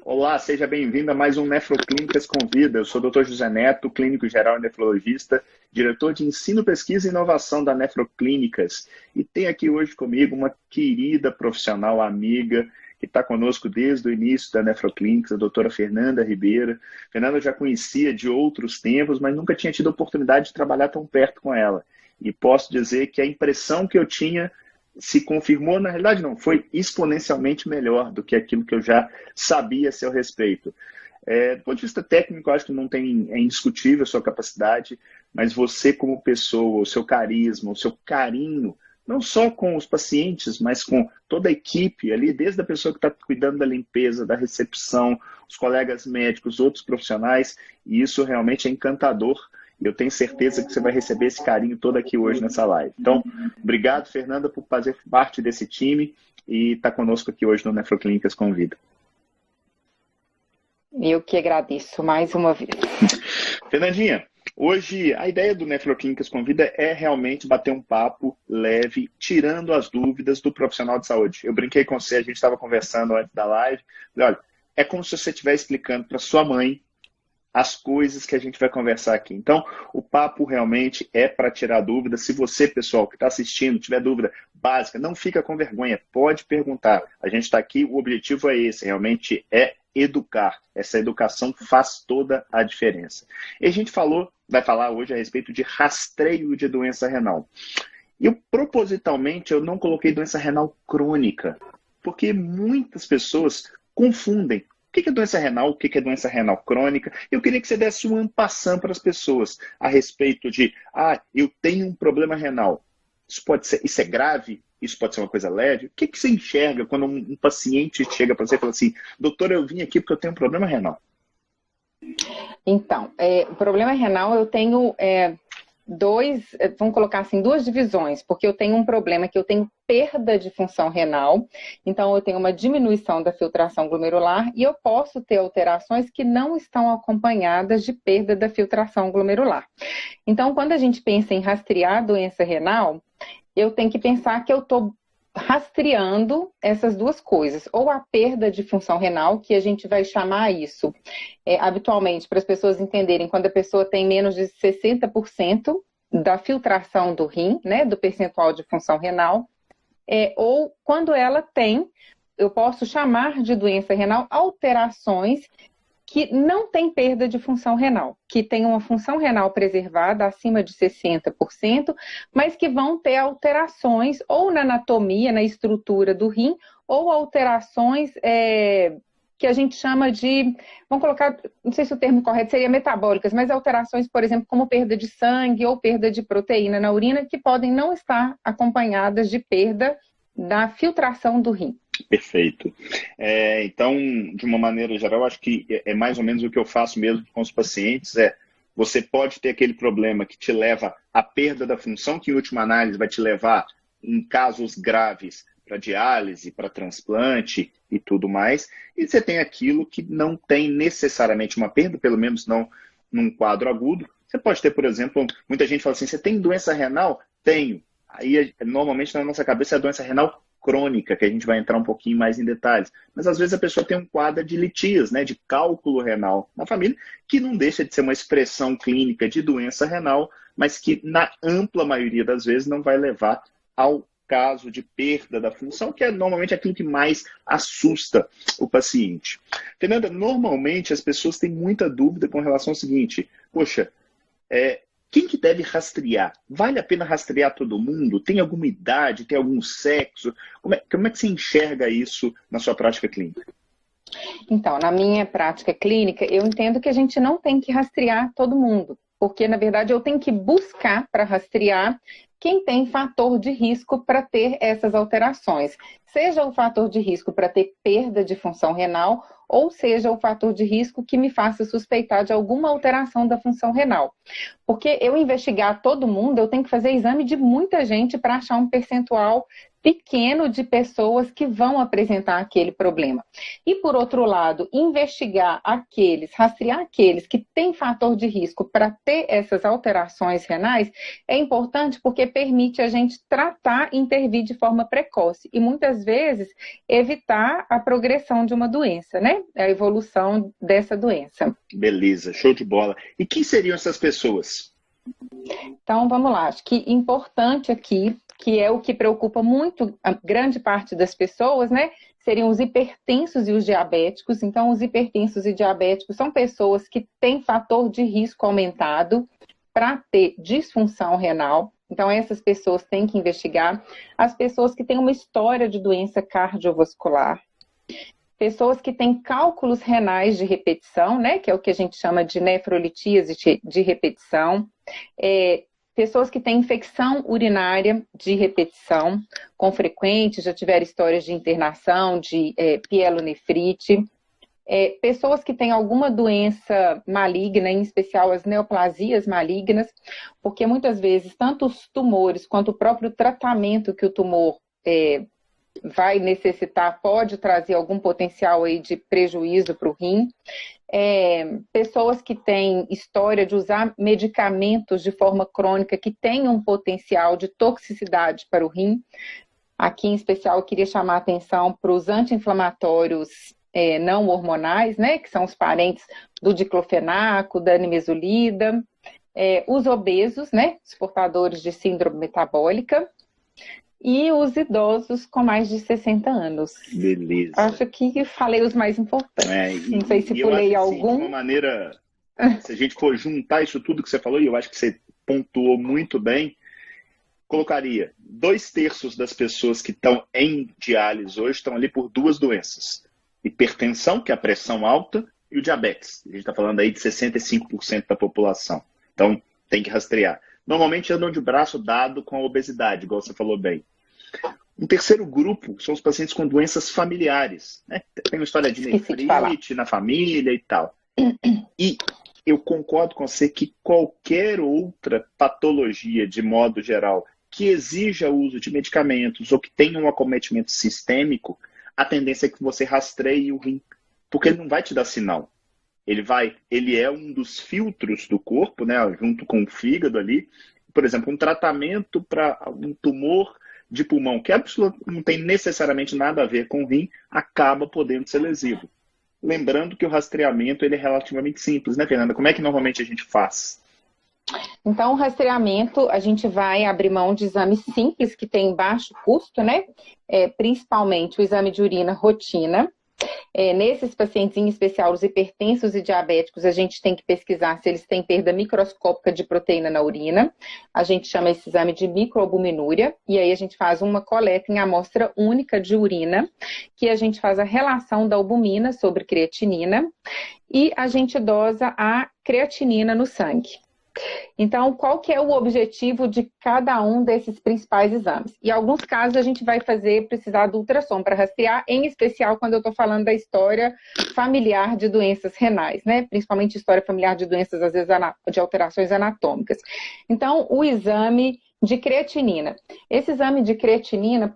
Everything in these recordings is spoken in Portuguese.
Olá, seja bem-vindo a mais um Nefroclínicas Convida. Eu sou o Dr. José Neto, clínico geral e nefrologista, diretor de ensino, pesquisa e inovação da Nefroclínicas. E tem aqui hoje comigo uma querida profissional amiga que está conosco desde o início da Nefroclínicas, a doutora Fernanda Ribeira. Fernanda eu já conhecia de outros tempos, mas nunca tinha tido a oportunidade de trabalhar tão perto com ela. E posso dizer que a impressão que eu tinha se confirmou, na realidade não, foi exponencialmente melhor do que aquilo que eu já sabia a seu respeito. Do ponto de vista técnico, eu acho que não tem, é indiscutível a sua capacidade, mas você como pessoa, o seu carisma, o seu carinho, não só com os pacientes, mas com toda a equipe ali, desde a pessoa que está cuidando da limpeza, da recepção, os colegas médicos, outros profissionais, e isso realmente é encantador. E eu tenho certeza que você vai receber esse carinho todo aqui hoje nessa live. Então, obrigado, Fernanda, por fazer parte desse time e estar conosco aqui hoje no Nefroclínicas Convida. Eu que agradeço mais uma vez. Fernandinha, hoje a ideia do Nefroclínicas Convida é realmente bater um papo leve, tirando as dúvidas do profissional de saúde. Eu brinquei com você, a gente estava conversando antes da live. Falei, olha, é como se você estivesse explicando para sua mãe as coisas que a gente vai conversar aqui. Então, o papo realmente é para tirar dúvidas. Se você, pessoal, que está assistindo, tiver dúvida básica, não fica com vergonha, pode perguntar. A gente está aqui, o objetivo é esse, realmente é educar. Essa educação faz toda a diferença. E a gente vai falar hoje a respeito de rastreio de doença renal. E propositalmente eu não coloquei doença renal crônica, porque muitas pessoas confundem. O que é doença renal? O que é doença renal crônica? Eu queria que você desse um ampassã para as pessoas a respeito de, eu tenho um problema renal. Isso é grave? Isso pode ser uma coisa leve? O que você enxerga quando um paciente chega para você e fala assim, doutor, eu vim aqui porque eu tenho um problema renal? Então, o problema renal eu tenho vamos colocar assim, duas divisões, porque eu tenho um problema que eu tenho perda de função renal, então eu tenho uma diminuição da filtração glomerular e eu posso ter alterações que não estão acompanhadas de perda da filtração glomerular. Então, quando a gente pensa em rastrear a doença renal, eu tenho que pensar que eu estou rastreando essas duas coisas, ou a perda de função renal, que a gente vai chamar isso, habitualmente, para as pessoas entenderem, quando a pessoa tem menos de 60% da filtração do rim, né, do percentual de função renal, ou quando ela tem, eu posso chamar de doença renal, alterações que não tem perda de função renal, que tem uma função renal preservada acima de 60%, mas que vão ter alterações ou na anatomia, na estrutura do rim, ou alterações que a gente chama de, vamos colocar, não sei se o termo correto seria metabólicas, mas alterações, por exemplo, como perda de sangue ou perda de proteína na urina, que podem não estar acompanhadas de perda da filtração do rim. Perfeito. Então, de uma maneira geral, acho que é mais ou menos o que eu faço mesmo com os pacientes, você pode ter aquele problema que te leva à perda da função, que em última análise vai te levar, em casos graves, para diálise, para transplante e tudo mais, e você tem aquilo que não tem necessariamente uma perda, pelo menos não num quadro agudo. Você pode ter, por exemplo, muita gente fala assim, você tem doença renal? Tenho. Aí, normalmente, na nossa cabeça é a doença renal crônica, que a gente vai entrar um pouquinho mais em detalhes. Mas, às vezes, a pessoa tem um quadro de litias, né, de cálculo renal na família, que não deixa de ser uma expressão clínica de doença renal, mas que, na ampla maioria das vezes, não vai levar ao caso de perda da função, que é normalmente aquilo que mais assusta o paciente. Fernanda, normalmente as pessoas têm muita dúvida com relação ao seguinte, poxa, quem que deve rastrear? Vale a pena rastrear todo mundo? Tem alguma idade? Tem algum sexo? Como é que você enxerga isso na sua prática clínica? Então, na minha prática clínica, eu entendo que a gente não tem que rastrear todo mundo, porque, na verdade, eu tenho que buscar para rastrear quem tem fator de risco para ter essas alterações. Seja o fator de risco para ter perda de função renal, ou seja o fator de risco que me faça suspeitar de alguma alteração da função renal. Porque eu investigar todo mundo, eu tenho que fazer exame de muita gente para achar um percentual pequeno de pessoas que vão apresentar aquele problema. E, por outro lado, rastrear aqueles que têm fator de risco para ter essas alterações renais é importante porque permite a gente tratar e intervir de forma precoce e, muitas vezes, evitar a progressão de uma doença, né? A evolução dessa doença. Beleza, show de bola. E quem seriam essas pessoas? Então, vamos lá. Acho que importante aqui, que é o que preocupa muito a grande parte das pessoas, né? Seriam os hipertensos e os diabéticos. Então, os hipertensos e diabéticos são pessoas que têm fator de risco aumentado para ter disfunção renal. Então, essas pessoas têm que investigar. As pessoas que têm uma história de doença cardiovascular. Pessoas que têm cálculos renais de repetição, né? Que é o que a gente chama de nefrolitíase de repetição. Pessoas que têm infecção urinária de repetição com frequente, já tiveram histórias de internação, de pielonefrite. Pessoas que têm alguma doença maligna, em especial as neoplasias malignas, porque muitas vezes tanto os tumores quanto o próprio tratamento que o tumor vai necessitar pode trazer algum potencial aí de prejuízo para o rim. Pessoas que têm história de usar medicamentos de forma crônica que têm um potencial de toxicidade para o rim. Aqui, em especial, eu queria chamar a atenção para os anti-inflamatórios não hormonais, né, que são os parentes do diclofenaco, da nimesulida. Os obesos, né, os portadores de síndrome metabólica. E os idosos com mais de 60 anos. Beleza. Acho que falei os mais importantes. Não sei se pulei algum. De uma maneira, se a gente for juntar isso tudo que você falou, e eu acho que você pontuou muito bem, colocaria 2/3 das pessoas que estão em diálise hoje estão ali por 2 doenças. Hipertensão, que é a pressão alta, e o diabetes. A gente está falando aí de 65% da população. Então, tem que rastrear. Normalmente andam de braço dado com a obesidade, igual você falou bem. Um terceiro grupo são os pacientes com doenças familiares, né? Tem uma história de nefrite na família e tal. E eu concordo com você que qualquer outra patologia, de modo geral, que exija o uso de medicamentos ou que tenha um acometimento sistêmico, a tendência é que você rastreie o rim, porque ele não vai te dar sinal. Ele é um dos filtros do corpo, né, junto com o fígado ali. Por exemplo, um tratamento para um tumor de pulmão, que não tem necessariamente nada a ver com o rim, acaba podendo ser lesivo. Lembrando que o rastreamento ele é relativamente simples, né, Fernanda? Como é que normalmente a gente faz? Então, o rastreamento, a gente vai abrir mão de exames simples, que tem baixo custo, né? Principalmente o exame de urina rotina. Nesses pacientes, em especial os hipertensos e diabéticos, a gente tem que pesquisar se eles têm perda microscópica de proteína na urina. A gente chama esse exame de microalbuminúria. E aí a gente faz uma coleta em amostra única de urina, que a gente faz a relação da albumina sobre creatinina e a gente dosa a creatinina no sangue. Então, qual que é o objetivo de cada um desses principais exames? Em alguns casos, a gente vai precisar do ultrassom para rastrear, em especial quando eu estou falando da história familiar de doenças renais, né? Principalmente história familiar de doenças, às vezes, de alterações anatômicas. Então, o exame de creatinina. Esse exame de creatinina,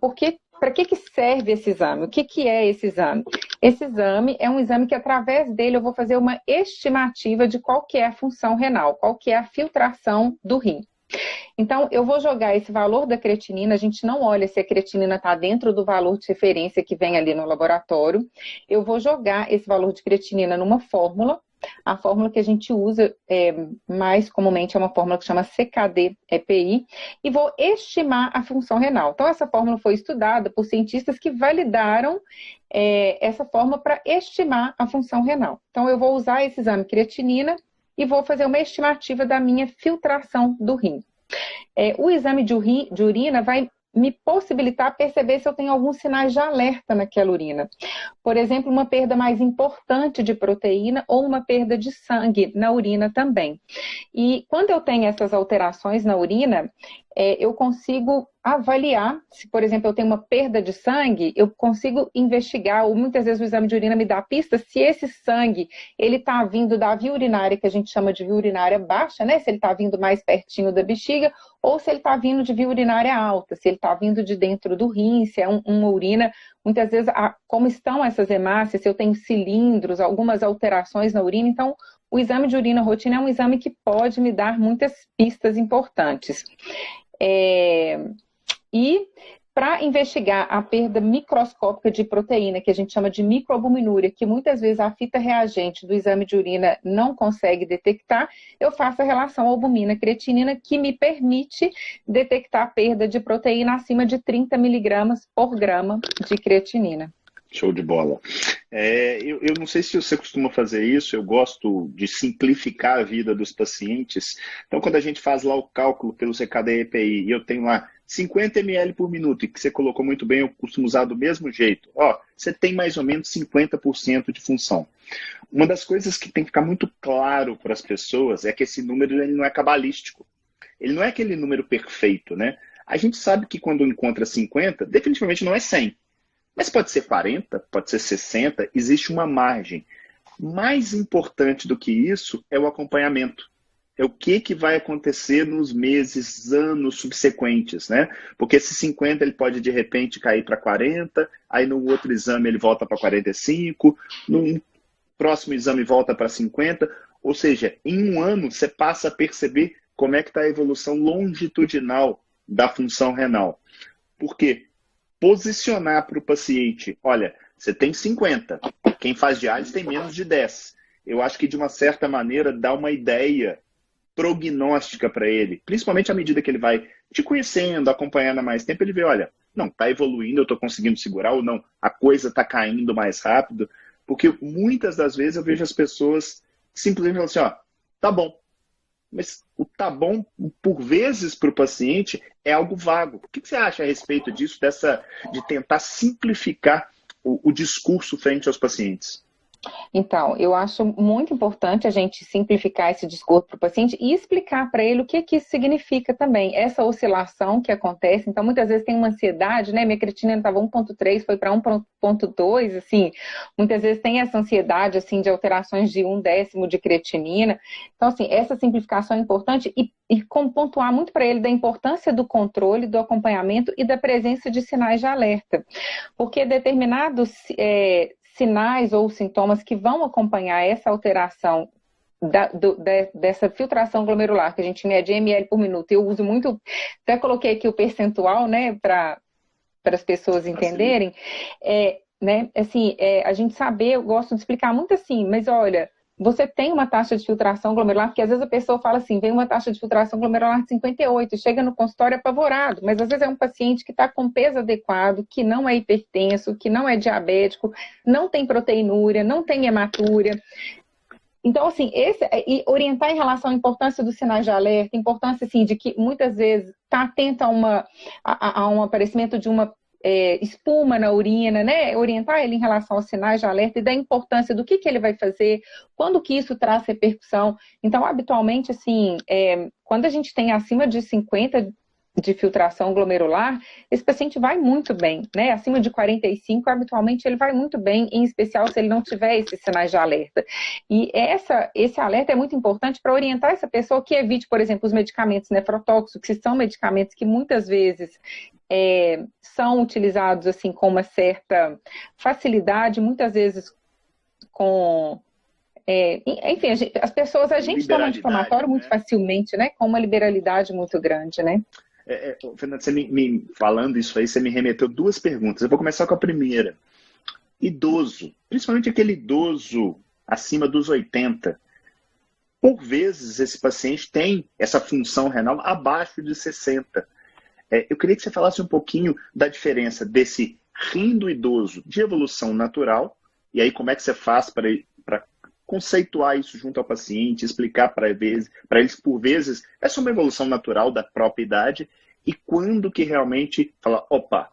para que serve esse exame? O que é esse exame? Esse exame é um exame que, através dele, eu vou fazer uma estimativa de qual que é a função renal, qual que é a filtração do rim. Então, eu vou jogar esse valor da creatinina, a gente não olha se a creatinina está dentro do valor de referência que vem ali no laboratório. Eu vou jogar esse valor de creatinina numa fórmula. A fórmula que a gente usa mais comumente é uma fórmula que chama CKD-EPI e vou estimar a função renal. Então, essa fórmula foi estudada por cientistas que validaram essa fórmula para estimar a função renal. Então, eu vou usar esse exame creatinina e vou fazer uma estimativa da minha filtração do rim. O exame de urina vai me possibilitar perceber se eu tenho alguns sinais de alerta naquela urina. Por exemplo, uma perda mais importante de proteína ou uma perda de sangue na urina também. E quando eu tenho essas alterações na urina, eu consigo avaliar se, por exemplo, eu tenho uma perda de sangue, eu consigo investigar, ou muitas vezes o exame de urina me dá pista se esse sangue, ele está vindo da via urinária, que a gente chama de via urinária baixa, né? Se ele está vindo mais pertinho da bexiga, ou se ele está vindo de via urinária alta, se ele está vindo de dentro do rim, se é uma urina, muitas vezes, como estão essas hemácias, se eu tenho cilindros, algumas alterações na urina, então o exame de urina rotina é um exame que pode me dar muitas pistas importantes. E para investigar a perda microscópica de proteína, que a gente chama de microalbuminúria, que muitas vezes a fita reagente do exame de urina não consegue detectar, eu faço a relação albumina-creatinina, que me permite detectar a perda de proteína acima de 30 miligramas por grama de creatinina. Show de bola. Eu não sei se você costuma fazer isso, eu gosto de simplificar a vida dos pacientes. Então, quando a gente faz lá o cálculo pelo CKD-EPI e eu tenho lá 50 ml por minuto, e que você colocou muito bem, eu costumo usar do mesmo jeito. Você tem mais ou menos 50% de função. Uma das coisas que tem que ficar muito claro para as pessoas é que esse número ele não é cabalístico. Ele não é aquele número perfeito, né? A gente sabe que quando encontra 50, definitivamente não é 100. Mas pode ser 40, pode ser 60, existe uma margem. Mais importante do que isso é o acompanhamento. É o que vai acontecer nos meses, anos subsequentes, né? Porque esse 50 ele pode de repente cair para 40, aí no outro exame ele volta para 45, no próximo exame volta para 50, ou seja, em um ano você passa a perceber como é que está a evolução longitudinal da função renal. Por quê? Posicionar para o paciente, olha, você tem 50, quem faz diálise tem menos de 10. Eu acho que de uma certa maneira dá uma ideia prognóstica para ele, principalmente à medida que ele vai te conhecendo, acompanhando há mais tempo, ele vê, olha, não, está evoluindo, eu estou conseguindo segurar ou não, a coisa está caindo mais rápido, porque muitas das vezes eu vejo as pessoas simplesmente falando assim, tá bom. Mas o tá bom, por vezes, para o paciente, é algo vago. O que você acha a respeito disso, de tentar simplificar o discurso frente aos pacientes? Então, eu acho muito importante a gente simplificar esse discurso para o paciente e explicar para ele o que isso significa também, essa oscilação que acontece. Então, muitas vezes tem uma ansiedade, né? Minha creatinina estava 1,3, foi para 1,2, assim. Muitas vezes tem essa ansiedade, assim, de alterações de 1/10 de creatinina. Então, assim, essa simplificação é importante e pontuar muito para ele da importância do controle, do acompanhamento e da presença de sinais de alerta. Porque determinados sinais ou sintomas que vão acompanhar essa alteração dessa filtração glomerular, que a gente mede ml por minuto. Eu uso muito, até coloquei aqui o percentual, né, para as pessoas entenderem. Né, assim, a gente saber, eu gosto de explicar muito assim, mas olha, você tem uma taxa de filtração glomerular, porque às vezes a pessoa fala assim, vem uma taxa de filtração glomerular de 58, chega no consultório apavorado, mas às vezes é um paciente que está com peso adequado, que não é hipertenso, que não é diabético, não tem proteinúria, não tem hematúria. Então, assim, e orientar em relação à importância dos sinais de alerta, importância, assim, de que muitas vezes está atento a um aparecimento de uma espuma na urina, né? Orientar ele em relação aos sinais de alerta e da importância do que ele vai fazer, quando que isso traz repercussão. Então, habitualmente, assim, quando a gente tem acima de 50 de filtração glomerular, esse paciente vai muito bem, né? Acima de 45, habitualmente ele vai muito bem, em especial se ele não tiver esses sinais de alerta. E esse alerta é muito importante para orientar essa pessoa que evite, por exemplo, os medicamentos nefrotóxicos, que são medicamentos que muitas vezes são utilizados assim com uma certa facilidade, muitas vezes com... enfim, as pessoas, a gente toma anti-inflamatório muito facilmente, né? Com uma liberalidade muito grande, né? Fernanda, você me falando isso aí, você me remeteu duas perguntas. Eu vou começar com a primeira. Idoso, principalmente aquele idoso acima dos 80, por vezes esse paciente tem essa função renal abaixo de 60. Eu queria que você falasse um pouquinho da diferença desse rim do idoso de evolução natural, e aí como é que você faz para conceituar isso junto ao paciente, explicar para eles, por vezes, é só uma evolução natural da própria idade, e quando que realmente fala, opa,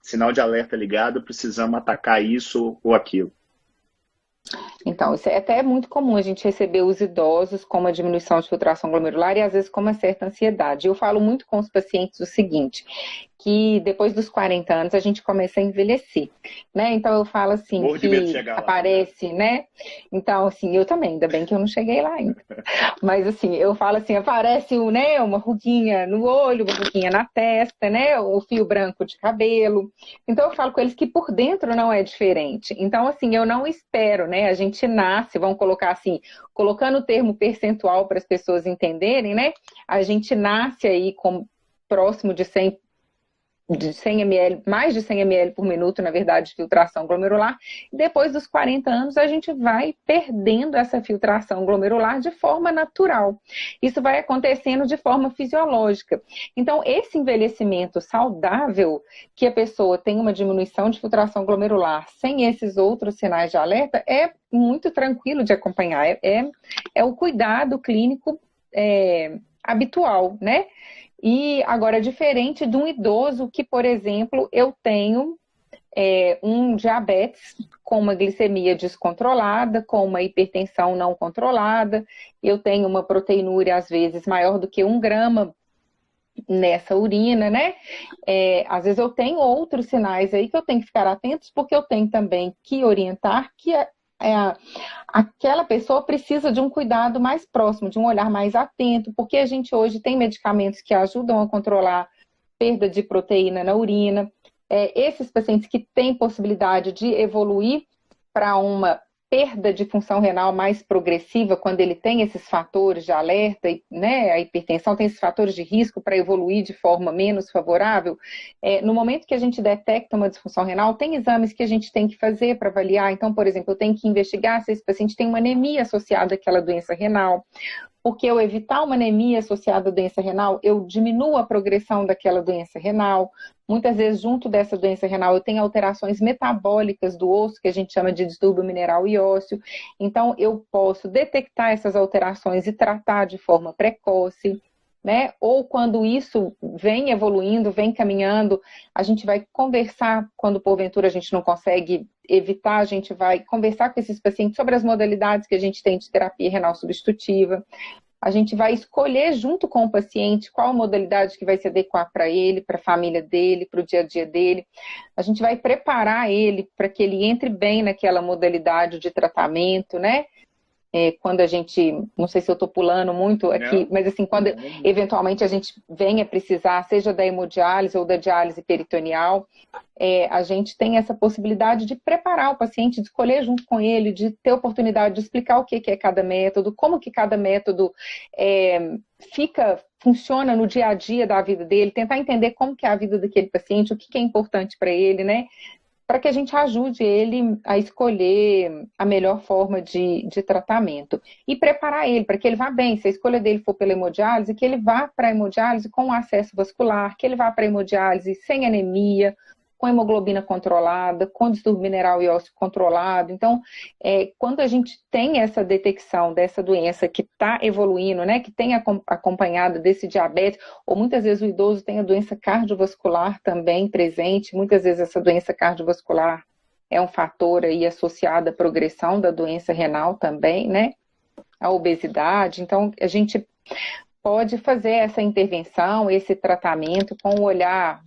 sinal de alerta ligado, precisamos atacar isso ou aquilo. Então, isso é até muito comum a gente receber os idosos com uma diminuição de filtração glomerular e às vezes com uma certa ansiedade. Eu falo muito com os pacientes o seguinte, que depois dos 40 anos a gente começa a envelhecer, né? Então eu falo assim, Morro de medo de chegar lá, aparece, né? Então, assim, eu também, ainda bem que eu não cheguei lá ainda. Mas assim, eu falo assim, aparece né, uma ruguinha no olho, uma ruguinha na testa, né? O fio branco de cabelo. Então eu falo com eles que por dentro não é diferente. Então, assim, eu não espero, né? A gente nasce, vamos colocar assim, colocando o termo percentual para as pessoas entenderem, né? A gente nasce aí com próximo de 100 ml, mais de 100 ml por minuto, na verdade, de filtração glomerular. Depois dos 40 anos, a gente vai perdendo essa filtração glomerular de forma natural. Isso vai acontecendo de forma fisiológica. Então, esse envelhecimento saudável, que a pessoa tem uma diminuição de filtração glomerular sem esses outros sinais de alerta, é muito tranquilo de acompanhar. É o cuidado clínico habitual, né? E agora, diferente de um idoso que, por exemplo, eu tenho um diabetes com uma glicemia descontrolada, com uma hipertensão não controlada, eu tenho uma proteinúria, às vezes, maior do que 1 grama nessa urina, né? Às vezes eu tenho outros sinais aí que eu tenho que ficar atentos, porque eu tenho também que orientar que aquela pessoa precisa de um cuidado mais próximo, de um olhar mais atento, porque a gente hoje tem medicamentos que ajudam a controlar perda de proteína na urina. Esses pacientes que têm possibilidade de evoluir para uma perda de função renal mais progressiva, quando ele tem esses fatores de alerta, né, a hipertensão tem esses fatores de risco para evoluir de forma menos favorável, no momento que a gente detecta uma disfunção renal, tem exames que a gente tem que fazer para avaliar. Então, por exemplo, eu tenho que investigar se esse paciente tem uma anemia associada àquela doença renal, porque eu evitar uma anemia associada à doença renal, eu diminuo a progressão daquela doença renal. Muitas vezes, junto dessa doença renal, eu tenho alterações metabólicas do osso, que a gente chama de distúrbio mineral e ósseo. Então, eu posso detectar essas alterações e tratar de forma precoce, né? Ou quando isso vem evoluindo, vem caminhando, a gente vai conversar, quando porventura a gente não consegue evitar, a gente vai conversar com esses pacientes sobre as modalidades que a gente tem de terapia renal substitutiva. A gente vai escolher junto com o paciente qual a modalidade que vai se adequar para ele, para a família dele, para o dia a dia dele. A gente vai preparar ele para que ele entre bem naquela modalidade de tratamento, né? Quando a gente, não sei se eu estou pulando muito aqui, mas assim, quando eventualmente a gente venha precisar, seja da hemodiálise ou da diálise peritoneal, a gente tem essa possibilidade de preparar o paciente, de escolher junto com ele, de ter oportunidade de explicar o que é cada método, como que cada método funciona no dia a dia da vida dele, tentar entender como que é a vida daquele paciente, o que é importante para ele, né? Para que a gente ajude ele a escolher a melhor forma de tratamento. E preparar ele para que ele vá bem. Se a escolha dele for pela hemodiálise, que ele vá para a hemodiálise com acesso vascular, que ele vá para a hemodiálise sem anemia, com hemoglobina controlada, com distúrbio mineral e ósseo controlado. Então, quando a gente tem essa detecção dessa doença que está evoluindo, né, que tem acompanhado desse diabetes, ou muitas vezes o idoso tem a doença cardiovascular também presente, muitas vezes essa doença cardiovascular é um fator aí associado à progressão da doença renal também, né, a obesidade. Então, a gente pode fazer essa intervenção, esse tratamento com o olhar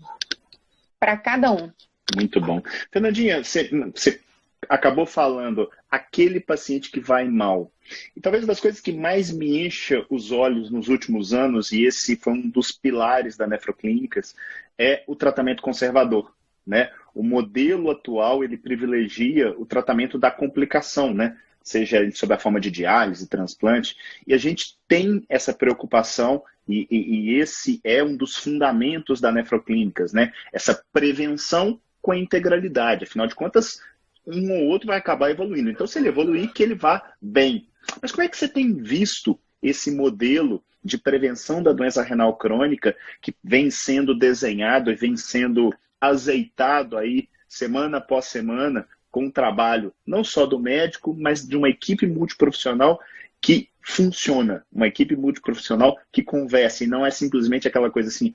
para cada um. Muito bom. Fernandinha, você acabou falando aquele paciente que vai mal. E talvez uma das coisas que mais me encha os olhos nos últimos anos, e esse foi um dos pilares da Nefroclínicas, é o tratamento conservador, né? O modelo atual, ele privilegia o tratamento da complicação, né? Seja sob a forma de diálise, transplante, e a gente tem essa preocupação, e esse é um dos fundamentos da Nefroclínicas, né? Essa prevenção com a integralidade. Afinal de contas, um ou outro vai acabar evoluindo. Então, se ele evoluir, que ele vá bem. Mas como é que você tem visto esse modelo de prevenção da doença renal crônica que vem sendo desenhado e vem sendo azeitado aí semana após semana, com o trabalho não só do médico, mas de uma equipe multiprofissional que funciona, uma equipe multiprofissional que conversa e não é simplesmente aquela coisa assim,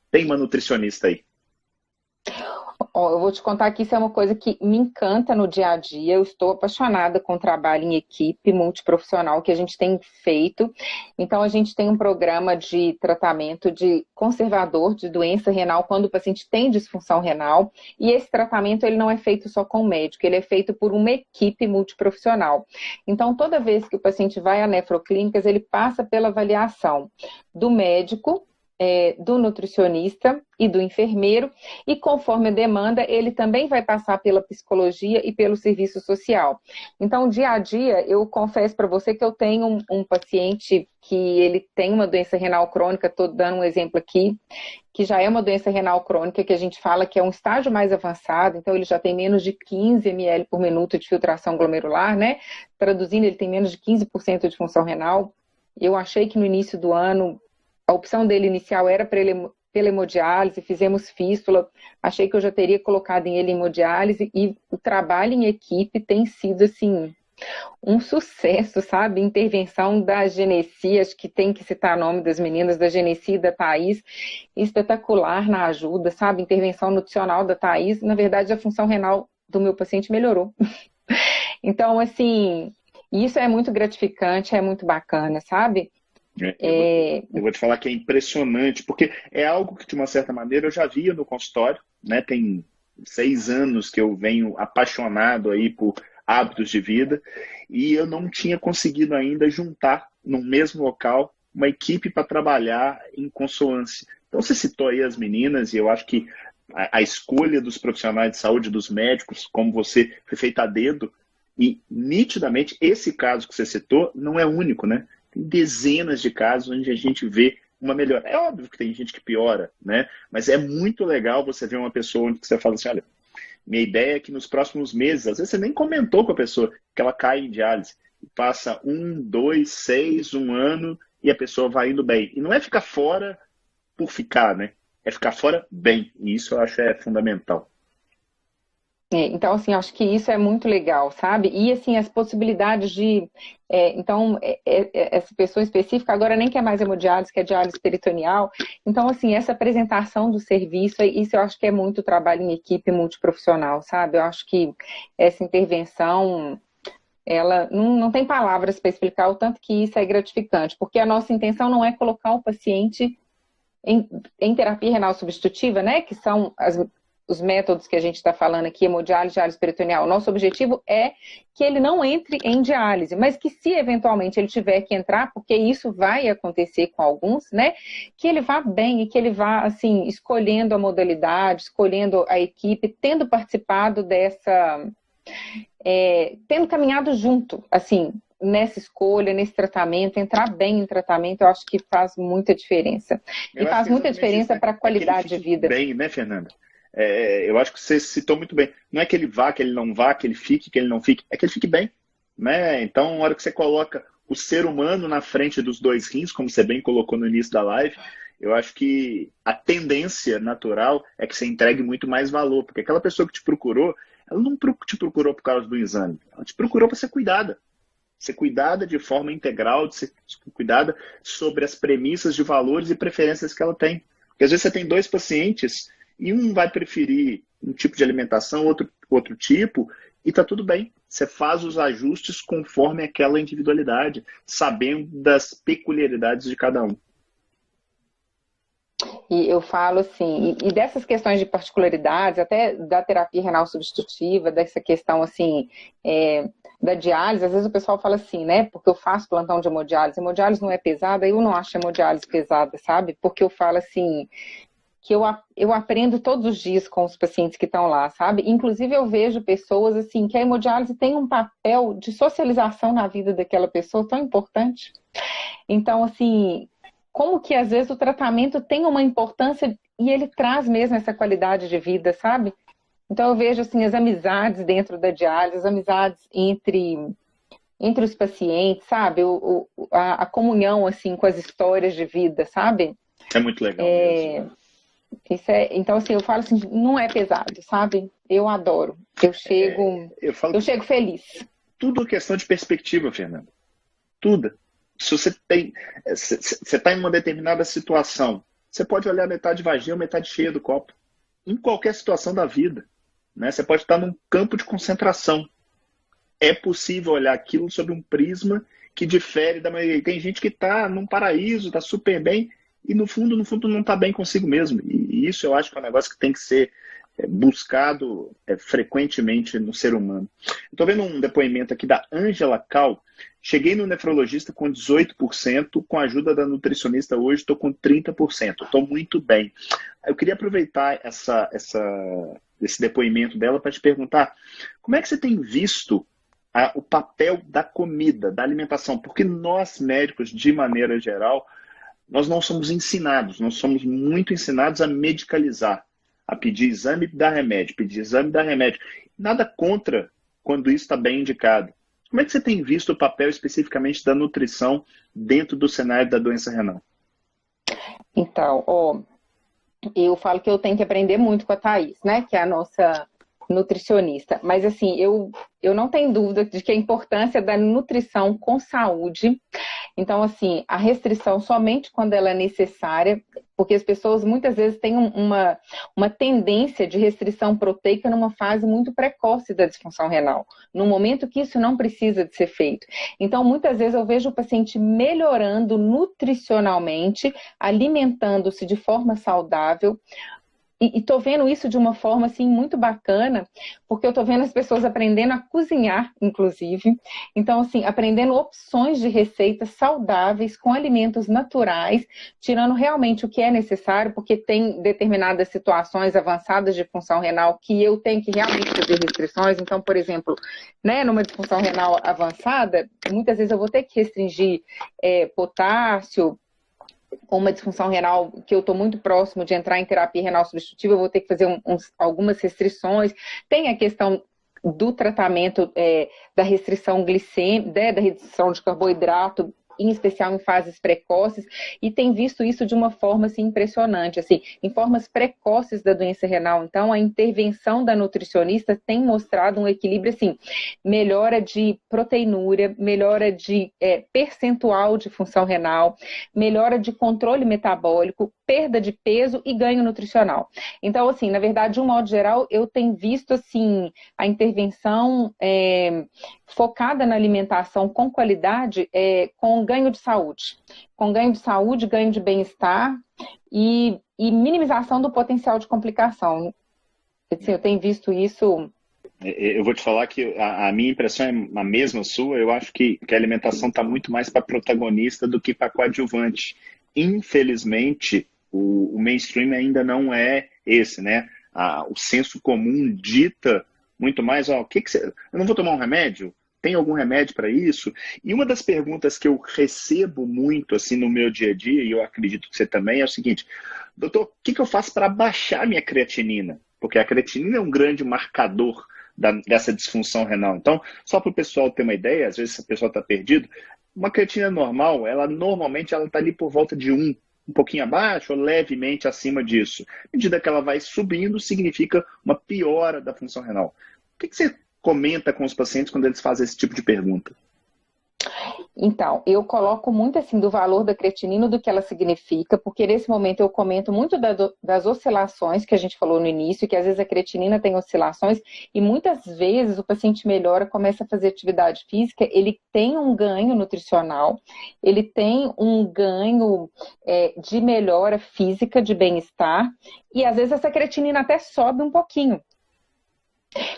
tem uma nutricionista aí. Ó, eu vou te contar que isso é uma coisa que me encanta no dia a dia. Eu estou apaixonada com o trabalho em equipe multiprofissional que a gente tem feito. Então, a gente tem um programa de tratamento de conservador de doença renal quando o paciente tem disfunção renal. E esse tratamento ele não é feito só com o médico, ele é feito por uma equipe multiprofissional. Então, toda vez que o paciente vai a nefroclínicas, ele passa pela avaliação do médico, do nutricionista e do enfermeiro, e conforme a demanda, ele também vai passar pela psicologia e pelo serviço social. Então, dia a dia, eu confesso para você que eu tenho um paciente que ele tem uma doença renal crônica, estou dando um exemplo aqui, que já é uma doença renal crônica, que a gente fala que é um estágio mais avançado, então ele já tem menos de 15 ml por minuto de filtração glomerular, né? Traduzindo, ele tem menos de 15% de função renal. Eu achei que no início do ano a opção dele inicial era pela hemodiálise, fizemos fístula, achei que eu já teria colocado ele em hemodiálise e o trabalho em equipe tem sido, assim, um sucesso, sabe? Intervenção da Genesi, acho que tem que citar o nome das meninas, da Genesi e da Thaís, espetacular na ajuda, sabe? Intervenção nutricional da Thaís, na verdade a função renal do meu paciente melhorou. Então, assim, isso é muito gratificante, é muito bacana, sabe? Eu vou te falar que é impressionante, porque é algo que, de uma certa maneira, eu já via no consultório, né? Tem 6 anos que eu venho apaixonado aí por hábitos de vida, e eu não tinha conseguido ainda juntar no mesmo local uma equipe para trabalhar em consonância. Então, você citou aí as meninas, e eu acho que a escolha dos profissionais de saúde, dos médicos, como você foi feita a dedo, e nitidamente esse caso que você citou não é único, né? Tem dezenas de casos onde a gente vê uma melhora. É óbvio que tem gente que piora, né? Mas é muito legal você ver uma pessoa onde você fala assim, olha, minha ideia é que nos próximos meses, às vezes você nem comentou com a pessoa que ela cai em diálise, passa 1, 2, 6, 1 ano e a pessoa vai indo bem. E não é ficar fora por ficar, né? É ficar fora bem. E isso eu acho fundamental. Então, assim, acho que isso é muito legal, sabe? E, assim, as possibilidades de... essa pessoa específica agora nem quer mais hemodiálise, quer diálise peritoneal. Então, assim, essa apresentação do serviço, isso eu acho que é muito trabalho em equipe multiprofissional, sabe? Eu acho que essa intervenção, ela não tem palavras para explicar o tanto que isso é gratificante, porque a nossa intenção não é colocar o paciente em terapia renal substitutiva, né? Que são os métodos que a gente está falando aqui, hemodiálise, diálise peritoneal. O nosso objetivo é que ele não entre em diálise, mas que se eventualmente ele tiver que entrar, porque isso vai acontecer com alguns, né? Que ele vá bem e que ele vá, assim, escolhendo a modalidade, escolhendo a equipe, tendo participado dessa... tendo caminhado junto, assim, nessa escolha, nesse tratamento, entrar bem em tratamento, eu acho que faz muita diferença. E faz muita diferença para a qualidade de vida. Bem, né, Fernanda? Eu acho que você citou muito bem. Não é que ele vá, que ele não vá, que ele fique, que ele não fique. É que ele fique bem, né? Então, na hora que você coloca o ser humano na frente dos 2 rins, como você bem colocou no início da live, eu acho que a tendência natural é que você entregue muito mais valor. Porque aquela pessoa que te procurou, ela não te procurou por causa do exame. Ela te procurou para ser cuidada. Ser cuidada de forma integral, de ser cuidada sobre as premissas de valores e preferências que ela tem. Porque às vezes você tem 2 pacientes... E um vai preferir um tipo de alimentação, outro tipo, e tá tudo bem. Você faz os ajustes conforme aquela individualidade, sabendo das peculiaridades de cada um. E eu falo assim, e dessas questões de particularidades, até da terapia renal substitutiva, dessa questão assim, da diálise, às vezes o pessoal fala assim, né, porque eu faço plantão de hemodiálise, hemodiálise não é pesada, eu não acho hemodiálise pesada, sabe? Porque eu falo assim... que eu aprendo todos os dias com os pacientes que estão lá, sabe? Inclusive eu vejo pessoas assim, que a hemodiálise tem um papel de socialização na vida daquela pessoa tão importante. Então, assim, como que às vezes o tratamento tem uma importância e ele traz mesmo essa qualidade de vida, sabe? Então eu vejo assim, as amizades dentro da diálise, as amizades entre os pacientes, sabe? A comunhão assim com as histórias de vida, sabe? É muito legal mesmo. Então, assim, eu falo assim, não é pesado, sabe? Eu adoro. Eu chego feliz. Tudo questão de perspectiva, Fernanda. Tudo. Se você está em uma determinada situação, você pode olhar metade vazia ou metade cheia do copo. em qualquer situação da vida, né? Você pode estar num campo de concentração. É possível olhar aquilo sob um prisma que difere da maioria. Tem gente que está num paraíso, está super bem, e no fundo não está bem consigo mesmo. E isso eu acho que é um negócio que tem que ser buscado frequentemente no ser humano. Estou vendo um depoimento aqui da Ângela Cal. Cheguei no nefrologista com 18%, com a ajuda da nutricionista hoje estou com 30%. Estou muito bem. Eu queria aproveitar esse depoimento dela para te perguntar como é que você tem visto o papel da comida, da alimentação, porque nós médicos, de maneira geral, nós não somos ensinados, nós somos muito ensinados a medicalizar, a pedir exame e dar remédio, pedir exame e dar remédio. Nada contra quando isso está bem indicado. Como é que você tem visto o papel especificamente da nutrição dentro do cenário da doença renal? Então, eu falo que eu tenho que aprender muito com a Thaís, né, que é a nossa nutricionista. Mas assim, eu não tenho dúvida de que a importância da nutrição com saúde. Então, assim, a restrição somente quando ela é necessária, porque as pessoas muitas vezes têm uma tendência de restrição proteica numa fase muito precoce da disfunção renal, num momento que isso não precisa de ser feito. Então, muitas vezes eu vejo o paciente melhorando nutricionalmente, alimentando-se de forma saudável. E tô vendo isso de uma forma, assim, muito bacana, porque eu tô vendo as pessoas aprendendo a cozinhar, inclusive. Então, assim, aprendendo opções de receitas saudáveis, com alimentos naturais, tirando realmente o que é necessário, porque tem determinadas situações avançadas de função renal que eu tenho que realmente fazer restrições. Então, por exemplo, né, numa disfunção renal avançada, muitas vezes eu vou ter que restringir potássio. Com uma disfunção renal que eu estou muito próximo de entrar em terapia renal substitutiva, eu vou ter que fazer algumas restrições. Tem a questão do tratamento da restrição glicêmica, da restrição de carboidrato, em especial em fases precoces, e tem visto isso de uma forma assim, impressionante, assim, em formas precoces da doença renal. Então, a intervenção da nutricionista tem mostrado um equilíbrio, assim, melhora de proteinúria, melhora de percentual de função renal, melhora de controle metabólico, perda de peso e ganho nutricional. Então, assim, na verdade, de um modo geral, eu tenho visto, assim, a intervenção focada na alimentação com qualidade, com ganho de saúde. Com ganho de saúde, ganho de bem-estar e minimização do potencial de complicação. Assim, eu tenho visto isso. Eu vou te falar que a minha impressão é a mesma sua. Eu acho que a alimentação está muito mais para protagonista do que para coadjuvante. Infelizmente, o mainstream ainda não é esse, né? O senso comum dita muito mais, eu não vou tomar um remédio? Tem algum remédio para isso? E uma das perguntas que eu recebo muito assim no meu dia a dia, e eu acredito que você também, é o seguinte: doutor, o que eu faço para baixar minha creatinina? Porque a creatinina é um grande marcador dessa disfunção renal. Então, só para o pessoal ter uma ideia, às vezes a pessoa está perdido, uma creatinina normal, normalmente ela está ali por volta de 1, um pouquinho abaixo ou levemente acima disso. À medida que ela vai subindo, significa uma piora da função renal. O que você comenta com os pacientes quando eles fazem esse tipo de pergunta? Então, eu coloco muito assim do valor da creatinina, do que ela significa, porque nesse momento eu comento muito das oscilações que a gente falou no início, que às vezes a creatinina tem oscilações e muitas vezes o paciente melhora, começa a fazer atividade física, ele tem um ganho nutricional, ele tem um ganho de melhora física, de bem-estar, e às vezes essa creatinina até sobe um pouquinho.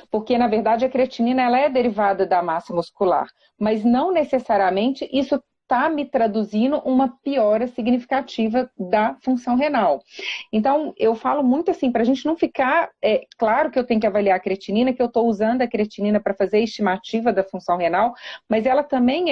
Porque, na verdade, a creatinina ela é derivada da massa muscular, mas não necessariamente isso está me traduzindo uma piora significativa da função renal. Então, eu falo muito assim, para a gente não ficar... claro que eu tenho que avaliar a creatinina, que eu estou usando a creatinina para fazer a estimativa da função renal, mas ela também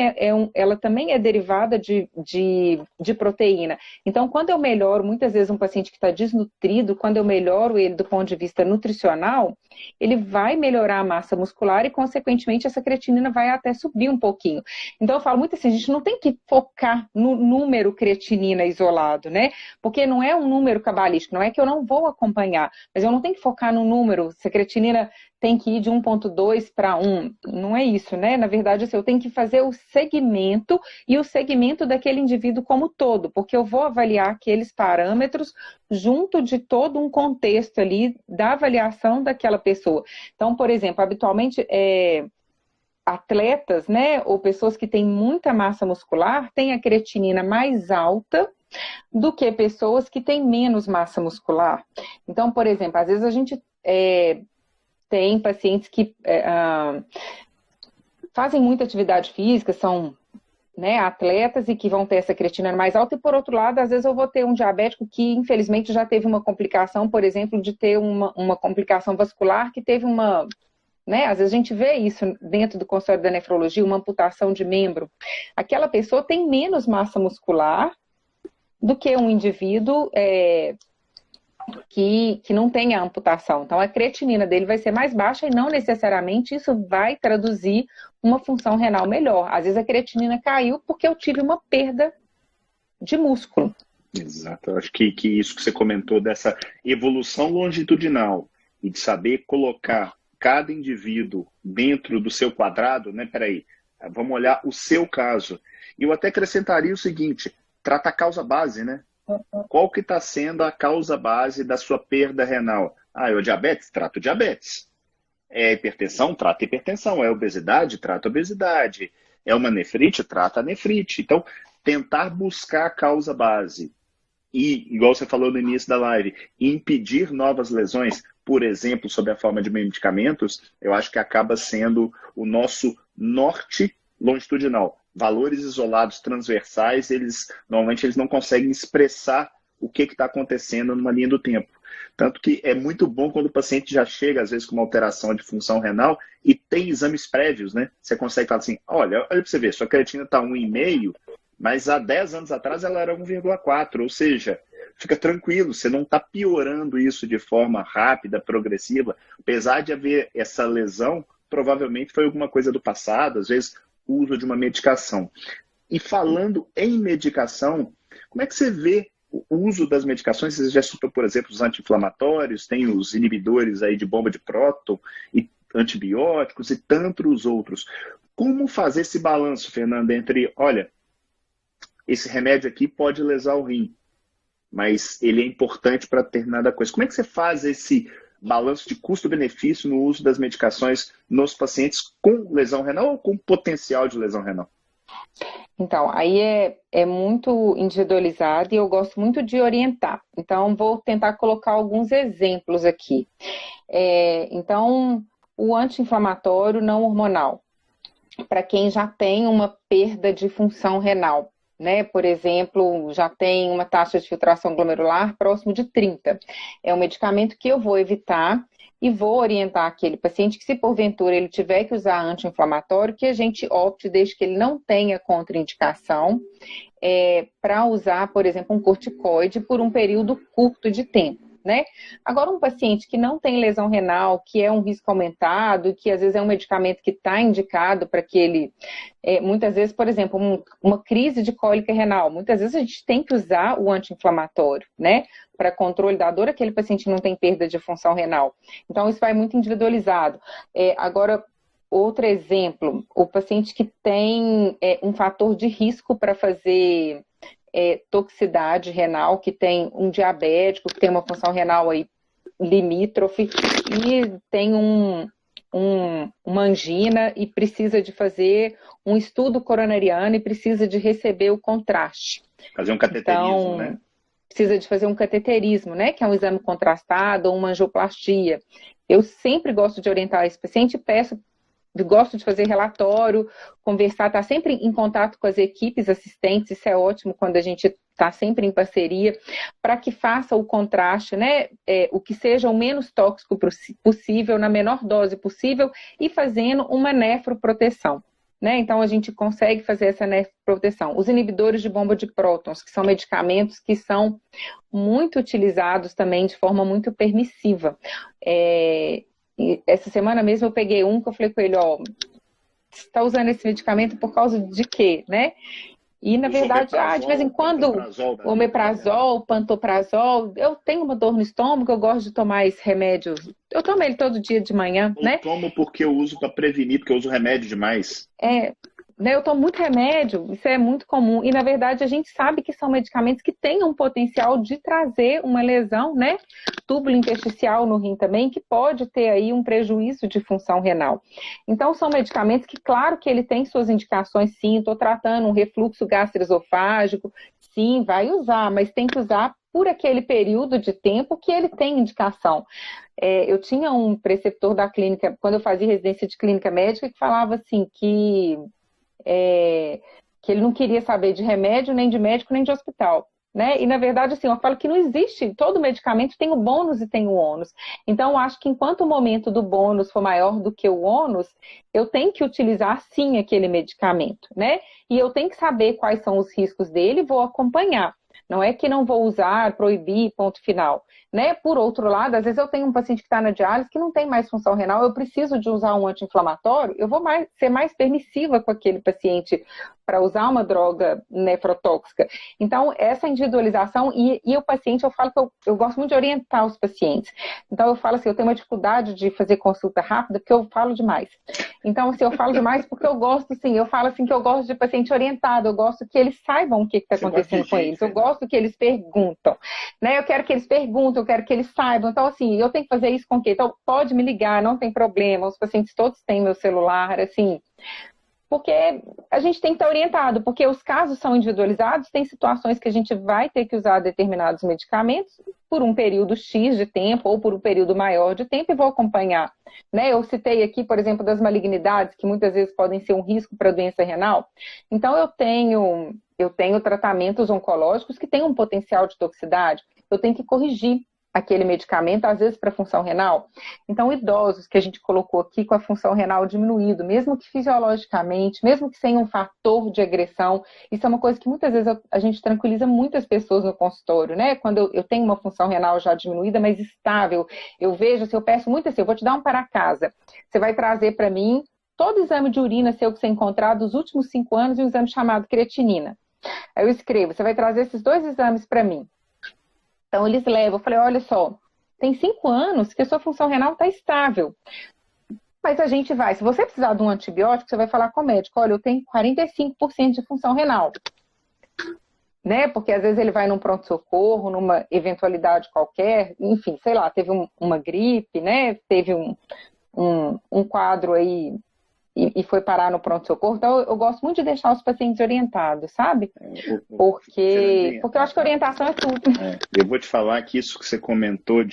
ela também é derivada de proteína. Então, quando eu melhoro, muitas vezes um paciente que está desnutrido, quando eu melhoro ele do ponto de vista nutricional, ele vai melhorar a massa muscular e, consequentemente, essa creatinina vai até subir um pouquinho. Então, eu falo muito assim, a gente não tem que que focar no número creatinina isolado, né? Porque não é um número cabalístico, não é que eu não vou acompanhar, mas eu não tenho que focar no número, se a creatinina tem que ir de 1,2 para 1, não é isso, né? Na verdade, assim, eu tenho que fazer o segmento e o segmento daquele indivíduo como todo, porque eu vou avaliar aqueles parâmetros junto de todo um contexto ali da avaliação daquela pessoa. Então, por exemplo, habitualmente, atletas, né, ou pessoas que têm muita massa muscular, têm a creatinina mais alta do que pessoas que têm menos massa muscular. Então, por exemplo, às vezes a gente tem pacientes que fazem muita atividade física, são, né, atletas e que vão ter essa creatinina mais alta, e por outro lado, às vezes eu vou ter um diabético que infelizmente já teve uma complicação, por exemplo, de ter uma complicação vascular que teve uma, né, às vezes a gente vê isso dentro do consultório da nefrologia, uma amputação de membro. Aquela pessoa tem menos massa muscular do que um indivíduo que não tem a amputação. Então, a creatinina dele vai ser mais baixa e não necessariamente isso vai traduzir uma função renal melhor. Às vezes a creatinina caiu porque eu tive uma perda de músculo. Exato. Eu acho que isso que você comentou dessa evolução longitudinal e de saber colocar cada indivíduo dentro do seu quadrado, né? Peraí, vamos olhar o seu caso. E eu até acrescentaria o seguinte, trata a causa base, né? Qual que está sendo a causa base da sua perda renal? É o diabetes? Trata o diabetes. É a hipertensão? Trata a hipertensão. É a obesidade? Trata a obesidade. É uma nefrite? Trata a nefrite. Então, tentar buscar a causa base e, igual você falou no início da live, impedir novas lesões, por exemplo, sob a forma de medicamentos, eu acho que acaba sendo o nosso norte longitudinal. Valores isolados transversais, normalmente eles não conseguem expressar o que está acontecendo numa linha do tempo. Tanto que é muito bom quando o paciente já chega, às vezes, com uma alteração de função renal e tem exames prévios, né? Você consegue falar assim, olha para você ver, sua creatina está 1,5, mas há 10 anos atrás ela era 1,4, ou seja, fica tranquilo, você não está piorando isso de forma rápida, progressiva. Apesar de haver essa lesão, provavelmente foi alguma coisa do passado, às vezes o uso de uma medicação. E falando em medicação, como é que você vê o uso das medicações? Você já citou, por exemplo, os anti-inflamatórios, tem os inibidores aí de bomba de próton, e antibióticos e tantos outros. Como fazer esse balanço, Fernanda, entre, olha, esse remédio aqui pode lesar o rim, mas ele é importante para determinada coisa. Como é que você faz esse balanço de custo-benefício no uso das medicações nos pacientes com lesão renal ou com potencial de lesão renal? Então, aí é muito individualizado e eu gosto muito de orientar. Então, vou tentar colocar alguns exemplos aqui. Então, o anti-inflamatório não hormonal, para quem já tem uma perda de função renal, né? Por exemplo, já tem uma taxa de filtração glomerular próximo de 30. É um medicamento que eu vou evitar e vou orientar aquele paciente que, se porventura ele tiver que usar anti-inflamatório, que a gente opte, desde que ele não tenha contraindicação, para usar, por exemplo, um corticoide por um período curto de tempo, né? Agora, um paciente que não tem lesão renal, que é um risco aumentado, que às vezes é um medicamento que está indicado para que ele, muitas vezes, por exemplo, uma crise de cólica renal, muitas vezes a gente tem que usar o anti-inflamatório, né? Para controle da dor, aquele paciente não tem perda de função renal. Então, isso vai muito individualizado. Agora, outro exemplo, o paciente que tem um fator de risco para fazer toxicidade renal, que tem um diabético, que tem uma função renal aí limítrofe e tem uma angina e precisa de fazer um estudo coronariano e precisa de receber o contraste. Fazer um cateterismo, né? Precisa de fazer um cateterismo, né? Que é um exame contrastado ou uma angioplastia. Eu sempre gosto de orientar esse paciente e gosto de fazer relatório, conversar, estar sempre em contato com as equipes assistentes, isso é ótimo quando a gente está sempre em parceria, para que faça o contraste, né? O que seja o menos tóxico possível, na menor dose possível, e fazendo uma nefroproteção. Né? Então, a gente consegue fazer essa nefroproteção. Os inibidores de bomba de prótons, que são medicamentos que são muito utilizados também de forma muito permissiva. Essa semana mesmo eu peguei um que eu falei com ele, você está usando esse medicamento por causa de quê, né? E, na verdade, de vez em quando, omeprazol, pantoprazol, eu tenho uma dor no estômago, eu gosto de tomar esse remédio. Eu tomo ele todo dia de manhã, né? Eu tomo porque eu uso para prevenir, porque eu uso remédio demais. Né, eu tomo muito remédio, isso é muito comum. E, na verdade, a gente sabe que são medicamentos que têm um potencial de trazer uma lesão, né? Túbulo intersticial no rim também, que pode ter aí um prejuízo de função renal. Então, são medicamentos que, claro que ele tem suas indicações, sim. Estou tratando um refluxo gastroesofágico, sim, vai usar, mas tem que usar por aquele período de tempo que ele tem indicação. Eu tinha um preceptor da clínica, quando eu fazia residência de clínica médica, que falava assim, que ele não queria saber de remédio, nem de médico, nem de hospital, né? E, na verdade, assim, eu falo que não existe, todo medicamento tem o bônus e tem o ônus. Então, eu acho que enquanto o momento do bônus for maior do que o ônus, eu tenho que utilizar, sim, aquele medicamento, né? E eu tenho que saber quais são os riscos dele e vou acompanhar. Não é que não vou usar, proibir, ponto final. Né? Por outro lado, às vezes eu tenho um paciente que está na diálise que não tem mais função renal, eu preciso de usar um anti-inflamatório, eu vou ser mais permissiva com aquele paciente para usar uma droga nefrotóxica. Então, essa individualização e o paciente, eu falo que eu gosto muito de orientar os pacientes. Então, eu falo assim, eu tenho uma dificuldade de fazer consulta rápida porque eu falo demais. Então, assim, eu falo demais porque eu gosto, assim, eu falo assim que eu gosto de paciente orientado, eu gosto que eles saibam o que está acontecendo com eles, eu gosto que eles perguntam, né? Eu quero que eles perguntem, eu quero que eles saibam. Então, assim, eu tenho que fazer isso com o quê? Então, pode me ligar, não tem problema, os pacientes todos têm meu celular, assim, porque a gente tem que estar orientado, porque os casos são individualizados, tem situações que a gente vai ter que usar determinados medicamentos por um período X de tempo ou por um período maior de tempo e vou acompanhar. Né? Eu citei aqui, por exemplo, das malignidades, que muitas vezes podem ser um risco para a doença renal. Então, eu tenho tratamentos oncológicos que têm um potencial de toxicidade, eu tenho que corrigir aquele medicamento, às vezes para função renal. Então, idosos que a gente colocou aqui com a função renal diminuído, mesmo que fisiologicamente, mesmo que sem um fator de agressão, isso é uma coisa que muitas vezes a gente tranquiliza muitas pessoas no consultório, né? Quando eu tenho uma função renal já diminuída, mas estável, eu vejo, se eu peço muito assim, eu vou te dar um para casa, você vai trazer para mim todo exame de urina seu que você encontrar dos últimos 5 anos e um exame chamado creatinina. Aí eu escrevo, você vai trazer esses 2 exames para mim. Então, eles levam. Eu falei, olha só, tem 5 anos que a sua função renal está estável. Mas a gente vai, se você precisar de um antibiótico, você vai falar com o médico, olha, eu tenho 45% de função renal. Né? Porque às vezes ele vai num pronto-socorro, numa eventualidade qualquer, enfim, sei lá, teve uma gripe, né? Teve um quadro aí e foi parar no pronto-socorro. Então, eu gosto muito de deixar os pacientes orientados, sabe? Porque eu acho que orientação é tudo. Eu vou te falar que isso que você comentou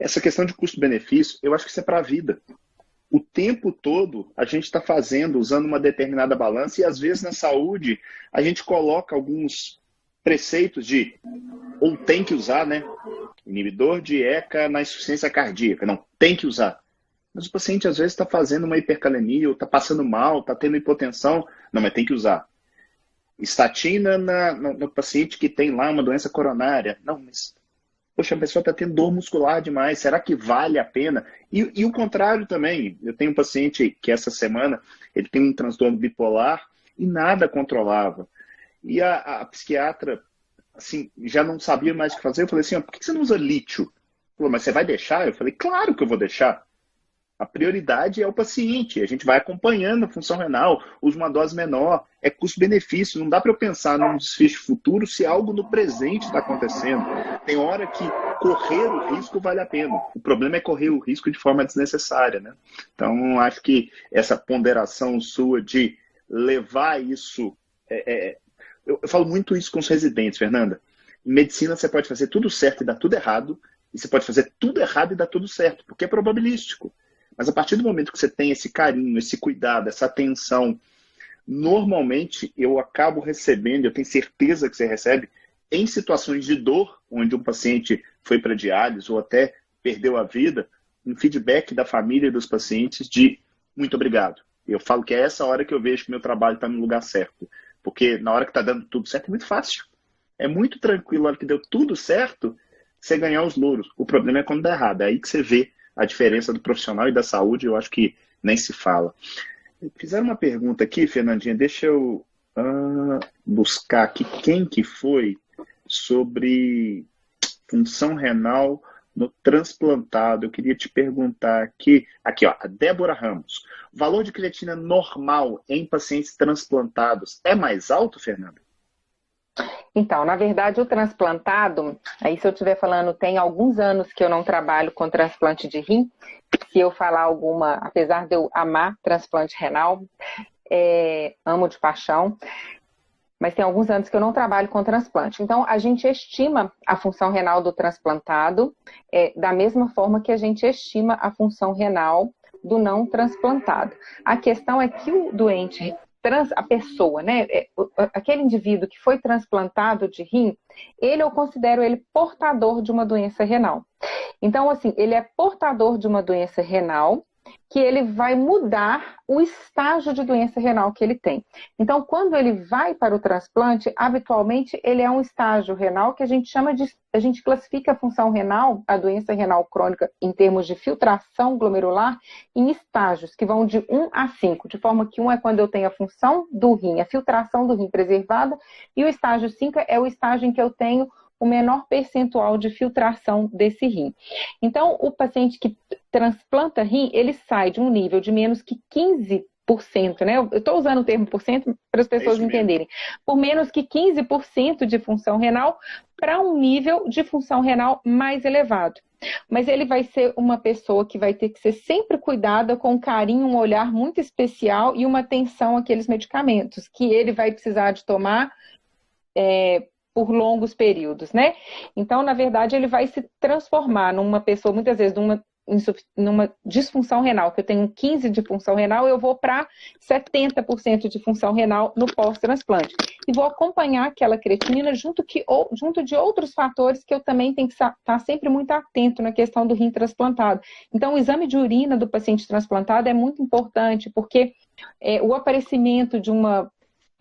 essa questão de custo-benefício, eu acho que isso é para a vida. O tempo todo a gente está usando uma determinada balança e às vezes na saúde a gente coloca alguns preceitos ou tem que usar, né? Inibidor de ECA na insuficiência cardíaca. Não, tem que usar. Mas o paciente às vezes está fazendo uma hipercalemia, ou está passando mal, está tendo hipotensão. Não, mas tem que usar. Estatina no paciente que tem lá uma doença coronária. Não, mas, poxa, a pessoa está tendo dor muscular demais. Será que vale a pena? E o contrário também. Eu tenho um paciente que essa semana, ele tem um transtorno bipolar e nada controlava. E a psiquiatra, assim, já não sabia mais o que fazer. Eu falei assim, por que você não usa lítio? Ele falou, mas você vai deixar? Eu falei, claro que eu vou deixar. A prioridade é o paciente, a gente vai acompanhando a função renal, usa uma dose menor, é custo-benefício, não dá para eu pensar num desfecho futuro se algo no presente está acontecendo. Tem hora que correr o risco vale a pena, o problema é correr o risco de forma desnecessária, né? Então, acho que essa ponderação sua de levar isso... Eu falo muito isso com os residentes, Fernanda. Em medicina você pode fazer tudo certo e dar tudo errado, e você pode fazer tudo errado e dar tudo certo, porque é probabilístico. Mas a partir do momento que você tem esse carinho, esse cuidado, essa atenção, normalmente eu acabo recebendo, eu tenho certeza que você recebe, em situações de dor, onde um paciente foi para diálise ou até perdeu a vida, um feedback da família e dos pacientes de muito obrigado. Eu falo que é essa hora que eu vejo que meu trabalho está no lugar certo. Porque na hora que está dando tudo certo é muito fácil. É muito tranquilo, na hora que deu tudo certo, você ganhar os louros. O problema é quando dá errado. É aí que você vê a diferença do profissional e da saúde, eu acho que nem se fala. Fizeram uma pergunta aqui, Fernandinha, deixa eu buscar aqui quem que foi sobre função renal no transplantado. Eu queria te perguntar aqui, ó, a Débora Ramos. O valor de creatina normal em pacientes transplantados é mais alto, Fernanda? Então, na verdade, o transplantado, aí se eu estiver falando, tem alguns anos que eu não trabalho com transplante de rim. Se eu falar alguma, apesar de eu amar transplante renal, amo de paixão, mas tem alguns anos que eu não trabalho com transplante. Então, a gente estima a função renal do transplantado da mesma forma que a gente estima a função renal do não transplantado. A questão é que o doente, a pessoa, né, aquele indivíduo que foi transplantado de rim, eu considero ele portador de uma doença renal. Então, assim, ele é portador de uma doença renal que ele vai mudar o estágio de doença renal que ele tem. Então, quando ele vai para o transplante, habitualmente ele é um estágio renal que a gente classifica a função renal, a doença renal crônica, em termos de filtração glomerular, em estágios que vão de 1 a 5, de forma que 1 é quando eu tenho a função do rim, a filtração do rim preservada, e o estágio 5 é o estágio em que eu tenho o menor percentual de filtração desse rim. Então, o paciente que transplanta rim, ele sai de um nível de menos que 15%, né? Eu estou usando o termo por cento para as pessoas entenderem. Por menos que 15% de função renal para um nível de função renal mais elevado. Mas ele vai ser uma pessoa que vai ter que ser sempre cuidada com carinho, um olhar muito especial e uma atenção àqueles medicamentos que ele vai precisar de tomar por longos períodos, né? Então, na verdade, ele vai se transformar numa pessoa, muitas vezes, numa disfunção renal, que eu tenho 15% de função renal, eu vou para 70% de função renal no pós-transplante. E vou acompanhar aquela creatinina junto de outros fatores que eu também tenho que estar sempre muito atento na questão do rim transplantado. Então, o exame de urina do paciente transplantado é muito importante, porque o aparecimento de uma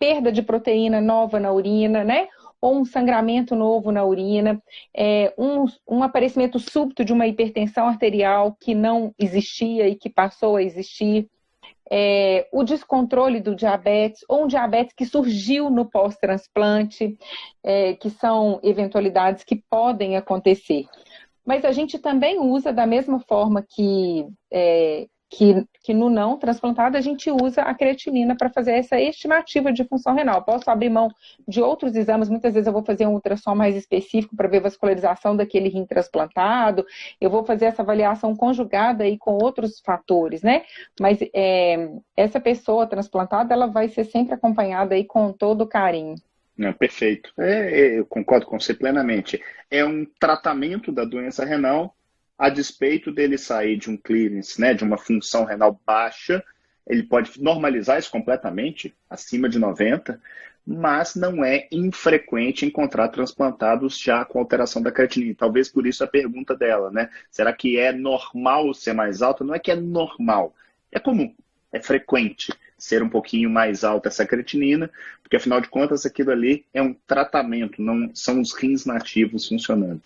perda de proteína nova na urina, né? Ou um sangramento novo na urina, um aparecimento súbito de uma hipertensão arterial que não existia e que passou a existir, o descontrole do diabetes, ou um diabetes que surgiu no pós-transplante, que são eventualidades que podem acontecer. Mas a gente também usa da mesma forma que no não transplantado, a gente usa a creatinina para fazer essa estimativa de função renal. Posso abrir mão de outros exames, muitas vezes eu vou fazer um ultrassom mais específico para ver a vascularização daquele rim transplantado, eu vou fazer essa avaliação conjugada aí com outros fatores, né? Mas essa pessoa transplantada, ela vai ser sempre acompanhada aí com todo carinho. Não, perfeito. Eu concordo com você plenamente. É um tratamento da doença renal, a despeito dele sair de um clearance, né, de uma função renal baixa, ele pode normalizar isso completamente, acima de 90, mas não é infrequente encontrar transplantados já com alteração da creatinina. Talvez por isso a pergunta dela, né? Será que é normal ser mais alta? Não é que é normal, é comum, é frequente ser um pouquinho mais alta essa creatinina, porque afinal de contas aquilo ali é um tratamento, não são os rins nativos funcionando.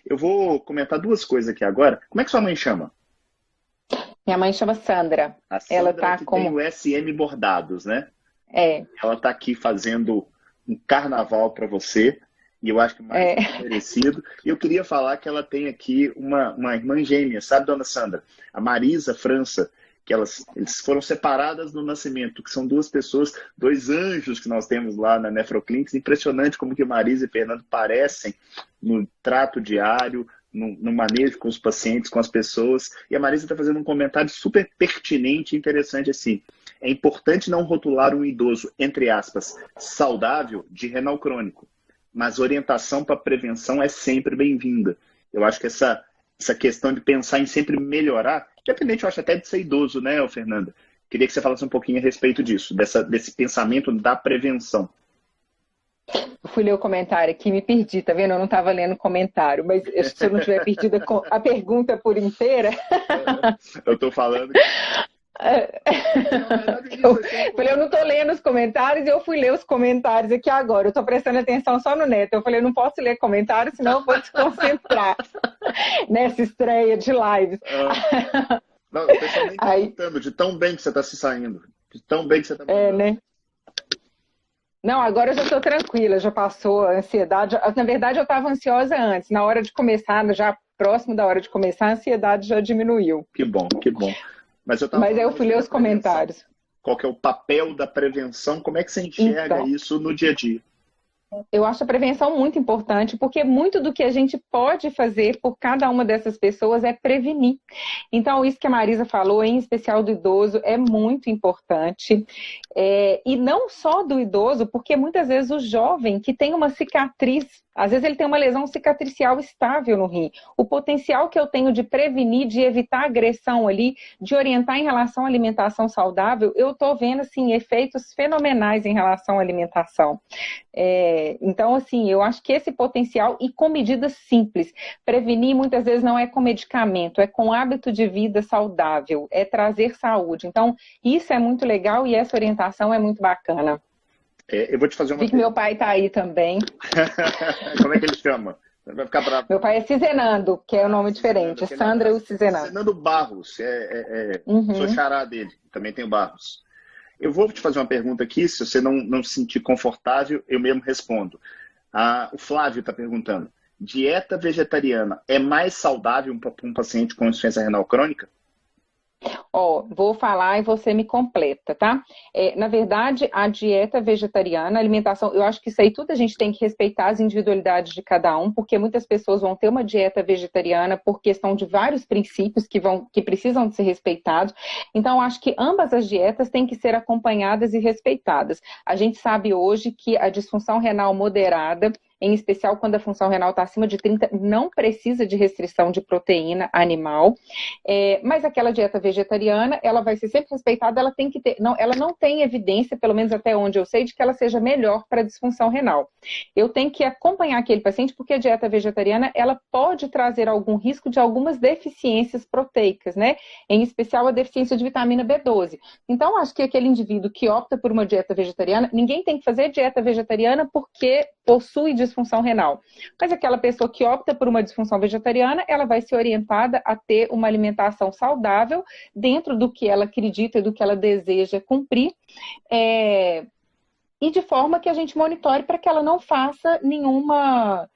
Eu vou comentar duas coisas aqui agora. Como é que sua mãe chama? Minha mãe chama Sandra. A Sandra ela tá tem o SM Bordados, né? Ela está aqui fazendo um carnaval para você, e eu acho que mais merecido. E eu queria falar que ela tem aqui uma irmã gêmea, sabe, dona Sandra? A Marisa França, que eles foram separadas no nascimento, que são duas pessoas, dois anjos que nós temos lá na Nefroclinics. Impressionante como que Marisa e Fernando parecem no trato diário, no manejo com os pacientes, com as pessoas. E a Marisa está fazendo um comentário super pertinente e interessante assim. É importante não rotular um idoso, entre aspas, saudável de renal crônico, mas orientação para prevenção é sempre bem-vinda. Eu acho que essa questão de pensar em sempre melhorar, independente, eu acho, até de ser idoso, né, Fernanda? Queria que você falasse um pouquinho a respeito disso, desse pensamento da prevenção. Eu fui ler o comentário aqui, me perdi, tá vendo? Eu não estava lendo o comentário, mas se eu não tiver perdido a pergunta por inteira... Eu estou falando... Eu não estou lendo os comentários e eu fui ler os comentários aqui agora. Eu estou prestando atenção só no Neto. Eu falei, eu não posso ler comentários, senão eu vou desconcentrar nessa estreia de lives. Não, o pessoal nem está perguntando de tão bem que você está se saindo. De tão bem que você está né? Não, agora eu já estou tranquila, já passou a ansiedade. Na verdade, eu estava ansiosa antes. Na hora de começar, já próximo da hora de começar, a ansiedade já diminuiu. Que bom, que bom. Mas aí eu fui ler os comentários. Qual que é o papel da prevenção? Como é que você enxerga isso no dia a dia? Eu acho a prevenção muito importante, porque muito do que a gente pode fazer por cada uma dessas pessoas é prevenir. Então, isso que a Marisa falou, em especial do idoso, é muito importante. E não só do idoso, porque muitas vezes o jovem que tem uma cicatriz, às vezes ele tem uma lesão cicatricial estável no rim. O potencial que eu tenho de prevenir, de evitar agressão ali, de orientar em relação à alimentação saudável, eu estou vendo, assim, efeitos fenomenais em relação à alimentação. Então, assim, eu acho que esse potencial, e com medidas simples. Prevenir muitas vezes não é com medicamento, é com hábito de vida saudável, é trazer saúde. Então, isso é muito legal e essa orientação é muito bacana. Eu vou te fazer uma pergunta. Meu pai está aí também. Como é que ele chama? Vai ficar bravo. Meu pai é Cizenando, que é um nome diferente. Sandra e o Cizenando. Cizenando Barros, sou xará dele, também tenho Barros. Eu vou te fazer uma pergunta aqui, se você não se sentir confortável, eu mesmo respondo. O Flávio está perguntando, dieta vegetariana é mais saudável para um paciente com insuficiência renal crônica? Vou falar e você me completa, tá? Na verdade, a dieta vegetariana, a alimentação, eu acho que isso aí tudo a gente tem que respeitar as individualidades de cada um, porque muitas pessoas vão ter uma dieta vegetariana por questão de vários princípios que precisam de ser respeitados. Então, eu acho que ambas as dietas têm que ser acompanhadas e respeitadas. A gente sabe hoje que a disfunção renal moderada, em especial quando a função renal está acima de 30, não precisa de restrição de proteína animal, mas aquela dieta vegetariana, ela vai ser sempre respeitada, ela tem que ter, ela não tem evidência, pelo menos até onde eu sei, de que ela seja melhor para a disfunção renal. Eu tenho que acompanhar aquele paciente, porque a dieta vegetariana, ela pode trazer algum risco de algumas deficiências proteicas, né? Em especial a deficiência de vitamina B12. Então, acho que aquele indivíduo que opta por uma dieta vegetariana, ninguém tem que fazer dieta vegetariana porque possui disfunção renal. Mas aquela pessoa que opta por uma disfunção vegetariana, ela vai ser orientada a ter uma alimentação saudável dentro do que ela acredita e do que ela deseja cumprir, e de forma que a gente monitore para que ela não faça nenhuma...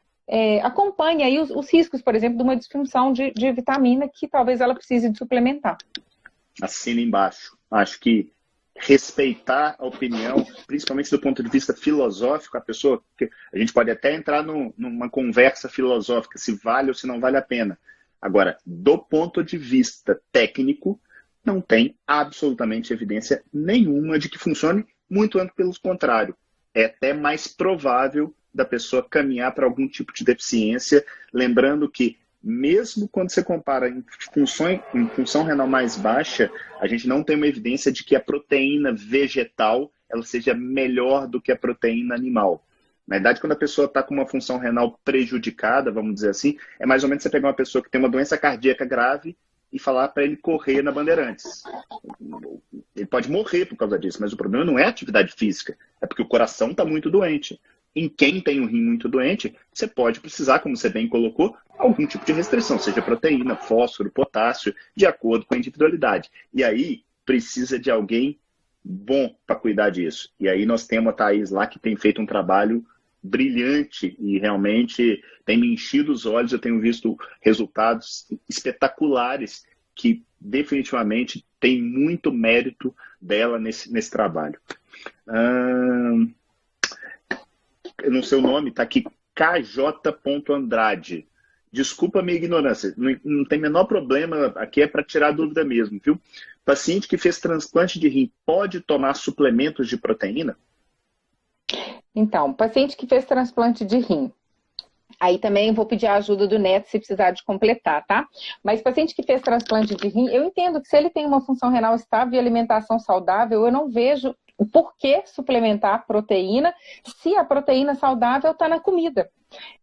acompanhe aí os riscos, por exemplo, de uma disfunção de vitamina que talvez ela precise de suplementar. Assina embaixo. Acho que respeitar a opinião, principalmente do ponto de vista filosófico, a gente pode até entrar numa conversa filosófica, se vale ou se não vale a pena. Agora, do ponto de vista técnico, não tem absolutamente evidência nenhuma de que funcione, muito antes pelo contrário. É até mais provável da pessoa caminhar para algum tipo de deficiência, lembrando que mesmo quando você compara em função renal mais baixa, a gente não tem uma evidência de que a proteína vegetal ela seja melhor do que a proteína animal. Na verdade, quando a pessoa está com uma função renal prejudicada, vamos dizer assim, é mais ou menos você pegar uma pessoa que tem uma doença cardíaca grave e falar para ele correr na Bandeirantes. Ele pode morrer por causa disso, mas o problema não é a atividade física, é porque o coração está muito doente. Em quem tem o rim muito doente, você pode precisar, como você bem colocou, algum tipo de restrição, seja proteína, fósforo, potássio, de acordo com a individualidade. E aí, precisa de alguém bom para cuidar disso. E aí nós temos a Thaís lá, que tem feito um trabalho brilhante e realmente tem me enchido os olhos. Eu tenho visto resultados espetaculares que definitivamente tem muito mérito dela nesse trabalho. No seu nome está aqui KJ.Andrade. Desculpa a minha ignorância, não tem menor problema, aqui é para tirar dúvida mesmo, viu? Paciente que fez transplante de rim pode tomar suplementos de proteína? Então, paciente que fez transplante de rim, aí também vou pedir a ajuda do Neto se precisar de completar, tá? Mas paciente que fez transplante de rim, eu entendo que se ele tem uma função renal estável e alimentação saudável, eu não vejo o porquê suplementar proteína se a proteína saudável está na comida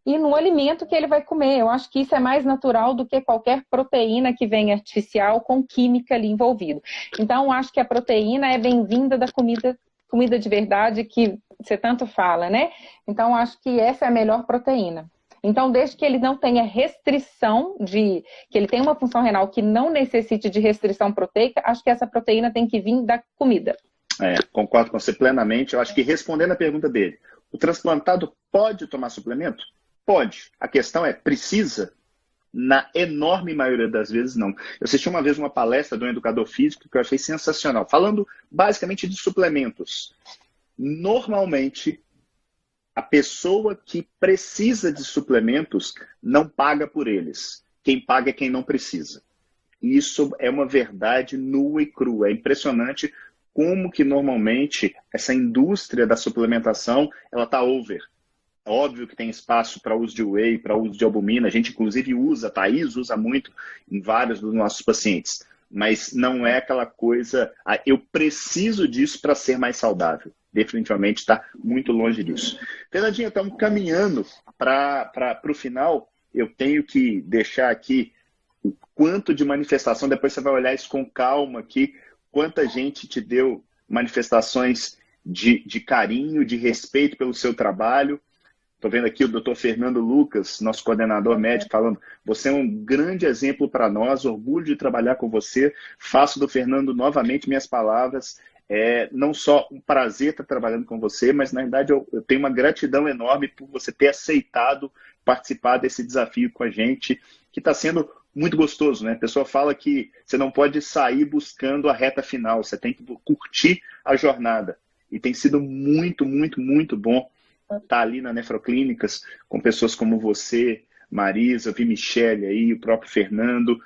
e no alimento que ele vai comer. Eu acho que isso é mais natural do que qualquer proteína que vem artificial com química ali envolvido. Então, eu acho que a proteína é bem-vinda da comida de verdade que você tanto fala, né? Então, eu acho que essa é a melhor proteína. Então, desde que ele não tenha restrição que ele tenha uma função renal que não necessite de restrição proteica, acho que essa proteína tem que vir da comida. Concordo com você plenamente. Eu acho que respondendo a pergunta dele, o transplantado pode tomar suplemento? Pode. A questão é, precisa? Na enorme maioria das vezes, não. Eu assisti uma vez uma palestra de um educador físico que eu achei sensacional, falando basicamente de suplementos. Normalmente, a pessoa que precisa de suplementos não paga por eles. Quem paga é quem não precisa. Isso é uma verdade nua e crua. É impressionante como que normalmente essa indústria da suplementação ela está over. É óbvio que tem espaço para uso de whey, para uso de albumina. A gente, inclusive, usa, a Thaís usa muito em vários dos nossos pacientes. Mas não é aquela coisa, eu preciso disso para ser mais saudável. Definitivamente está muito longe disso. Fernandinha, estamos caminhando para o final. Eu tenho que deixar aqui o quanto de manifestação, depois você vai olhar isso com calma aqui, quanta gente te deu manifestações de carinho, de respeito pelo seu trabalho. Estou vendo aqui o Dr. Fernando Lucas, nosso coordenador médico, falando: você é um grande exemplo para nós, orgulho de trabalhar com você. Faço do Fernando novamente minhas palavras. Não só um prazer estar trabalhando com você, mas na verdade eu tenho uma gratidão enorme por você ter aceitado participar desse desafio com a gente, que está sendo muito gostoso, né? A pessoa fala que você não pode sair buscando a reta final, você tem que curtir a jornada. E tem sido muito, muito, muito bom estar ali na Nefroclínicas com pessoas como você, Marisa, vi Michele aí, o próprio Fernando,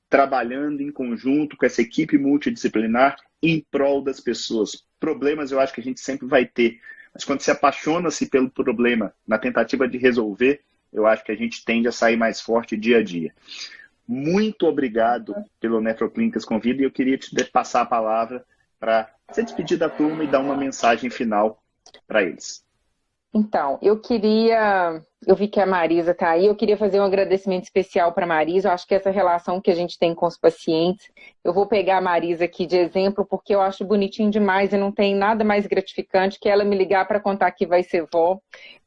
trabalhando em conjunto com essa equipe multidisciplinar em prol das pessoas. Problemas eu acho que a gente sempre vai ter, mas quando se apaixona-se pelo problema, na tentativa de resolver, eu acho que a gente tende a sair mais forte dia a dia. Muito obrigado pelo Nefroclínicas Convida, e eu queria te passar a palavra para se despedir da turma e dar uma mensagem final para eles. Então, eu vi que a Marisa está aí, eu queria fazer um agradecimento especial para a Marisa. Eu acho que essa relação que a gente tem com os pacientes, eu vou pegar a Marisa aqui de exemplo, porque eu acho bonitinho demais e não tem nada mais gratificante que ela me ligar para contar que vai ser vó,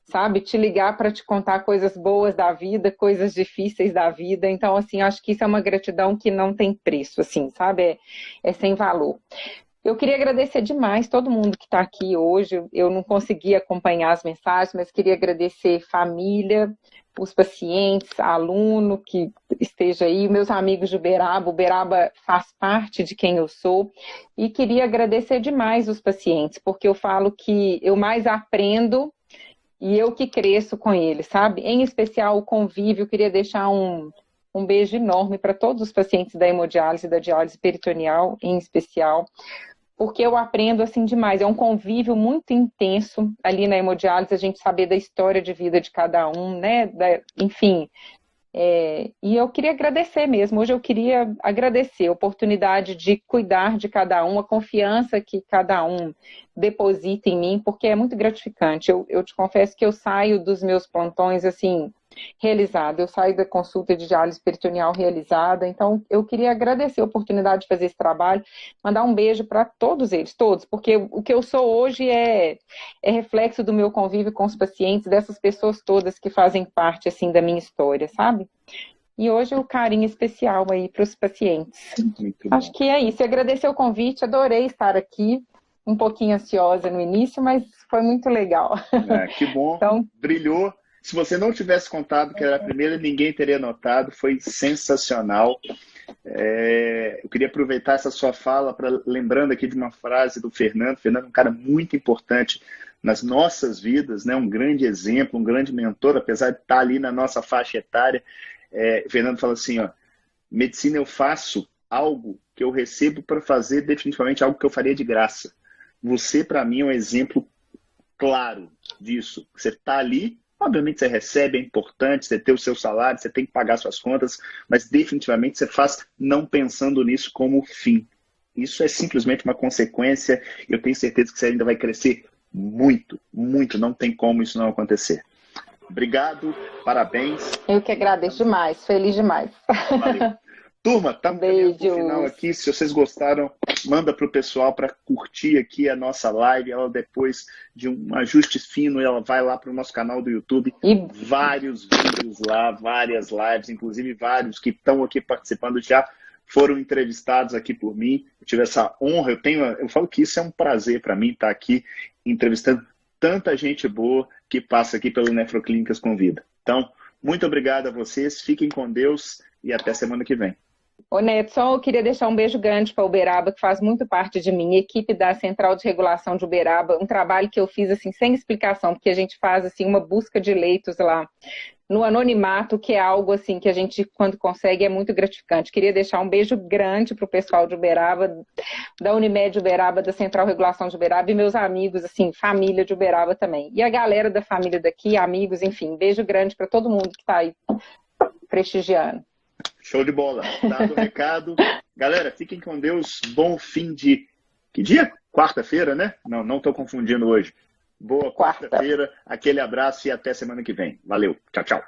sabe? Te ligar para te contar coisas boas da vida, coisas difíceis da vida. Então, assim, acho que isso é uma gratidão que não tem preço, assim, sabe? É sem valor. Eu queria agradecer demais todo mundo que está aqui hoje. Eu não consegui acompanhar as mensagens, mas queria agradecer família, os pacientes, aluno que esteja aí, meus amigos de Uberaba. Uberaba faz parte de quem eu sou. E queria agradecer demais os pacientes, porque eu falo que eu mais aprendo e eu que cresço com eles, sabe? Em especial o convívio, eu queria deixar um beijo enorme para todos os pacientes da hemodiálise e da diálise peritoneal, em especial, porque eu aprendo assim demais. É um convívio muito intenso ali na hemodiálise, a gente saber da história de vida de cada um, né? Enfim. E eu queria agradecer mesmo. Hoje eu queria agradecer a oportunidade de cuidar de cada um, a confiança que cada um deposita em mim, porque é muito gratificante. Eu te confesso que eu saio dos meus plantões assim, realizada. Eu saio da consulta de diálise peritoneal realizada. Então, eu queria agradecer a oportunidade de fazer esse trabalho, mandar um beijo para todos eles, todos, porque o que eu sou hoje é reflexo do meu convívio com os pacientes, dessas pessoas todas que fazem parte, assim, da minha história, sabe? E hoje o carinho especial aí para os pacientes. Acho que é isso. Agradecer o convite, adorei estar aqui. Um pouquinho ansiosa no início, mas foi muito legal. Que bom. Então, brilhou. Se você não tivesse contado que era a primeira, ninguém teria notado. Foi sensacional. Eu queria aproveitar essa sua fala, lembrando aqui de uma frase do Fernando. Fernando é um cara muito importante nas nossas vidas, né? Um grande exemplo, um grande mentor, apesar de estar ali na nossa faixa etária. O Fernando fala assim, medicina eu faço algo que eu recebo para fazer definitivamente algo que eu faria de graça. Você, para mim, é um exemplo claro disso. Você está ali, obviamente você recebe, é importante, você tem o seu salário, você tem que pagar suas contas, mas definitivamente você faz não pensando nisso como fim. Isso é simplesmente uma consequência, e eu tenho certeza que você ainda vai crescer muito, muito, não tem como isso não acontecer. Obrigado, parabéns. Eu que agradeço demais, feliz demais. Valeu. Turma, estamos caminhando para o final aqui. Se vocês gostaram, manda para o pessoal para curtir aqui a nossa live. Ela, depois de um ajuste fino, ela vai lá para o nosso canal do YouTube. Vários vídeos lá, várias lives, inclusive vários que estão aqui participando já foram entrevistados aqui por mim. Eu tive essa honra, eu falo que isso é um prazer para mim estar aqui entrevistando tanta gente boa que passa aqui pelo Nefroclínicas Convida. Então, muito obrigado a vocês, fiquem com Deus e até semana que vem. Ô Neto, só eu queria deixar um beijo grande para Uberaba, que faz muito parte de mim, equipe da Central de Regulação de Uberaba, um trabalho que eu fiz assim sem explicação, porque a gente faz assim uma busca de leitos lá no anonimato, que é algo assim que a gente, quando consegue, é muito gratificante. Queria deixar um beijo grande para o pessoal de Uberaba, da Unimed Uberaba, da Central de Regulação de Uberaba, e meus amigos, assim, família de Uberaba também. E a galera da família daqui, amigos, enfim, beijo grande para todo mundo que está aí prestigiando. Show de bola. Dado o recado. Galera, fiquem com Deus. Bom fim de... Que dia? Quarta-feira, né? Não estou confundindo hoje. Boa quarta-feira. Aquele abraço e até semana que vem. Valeu. Tchau, tchau.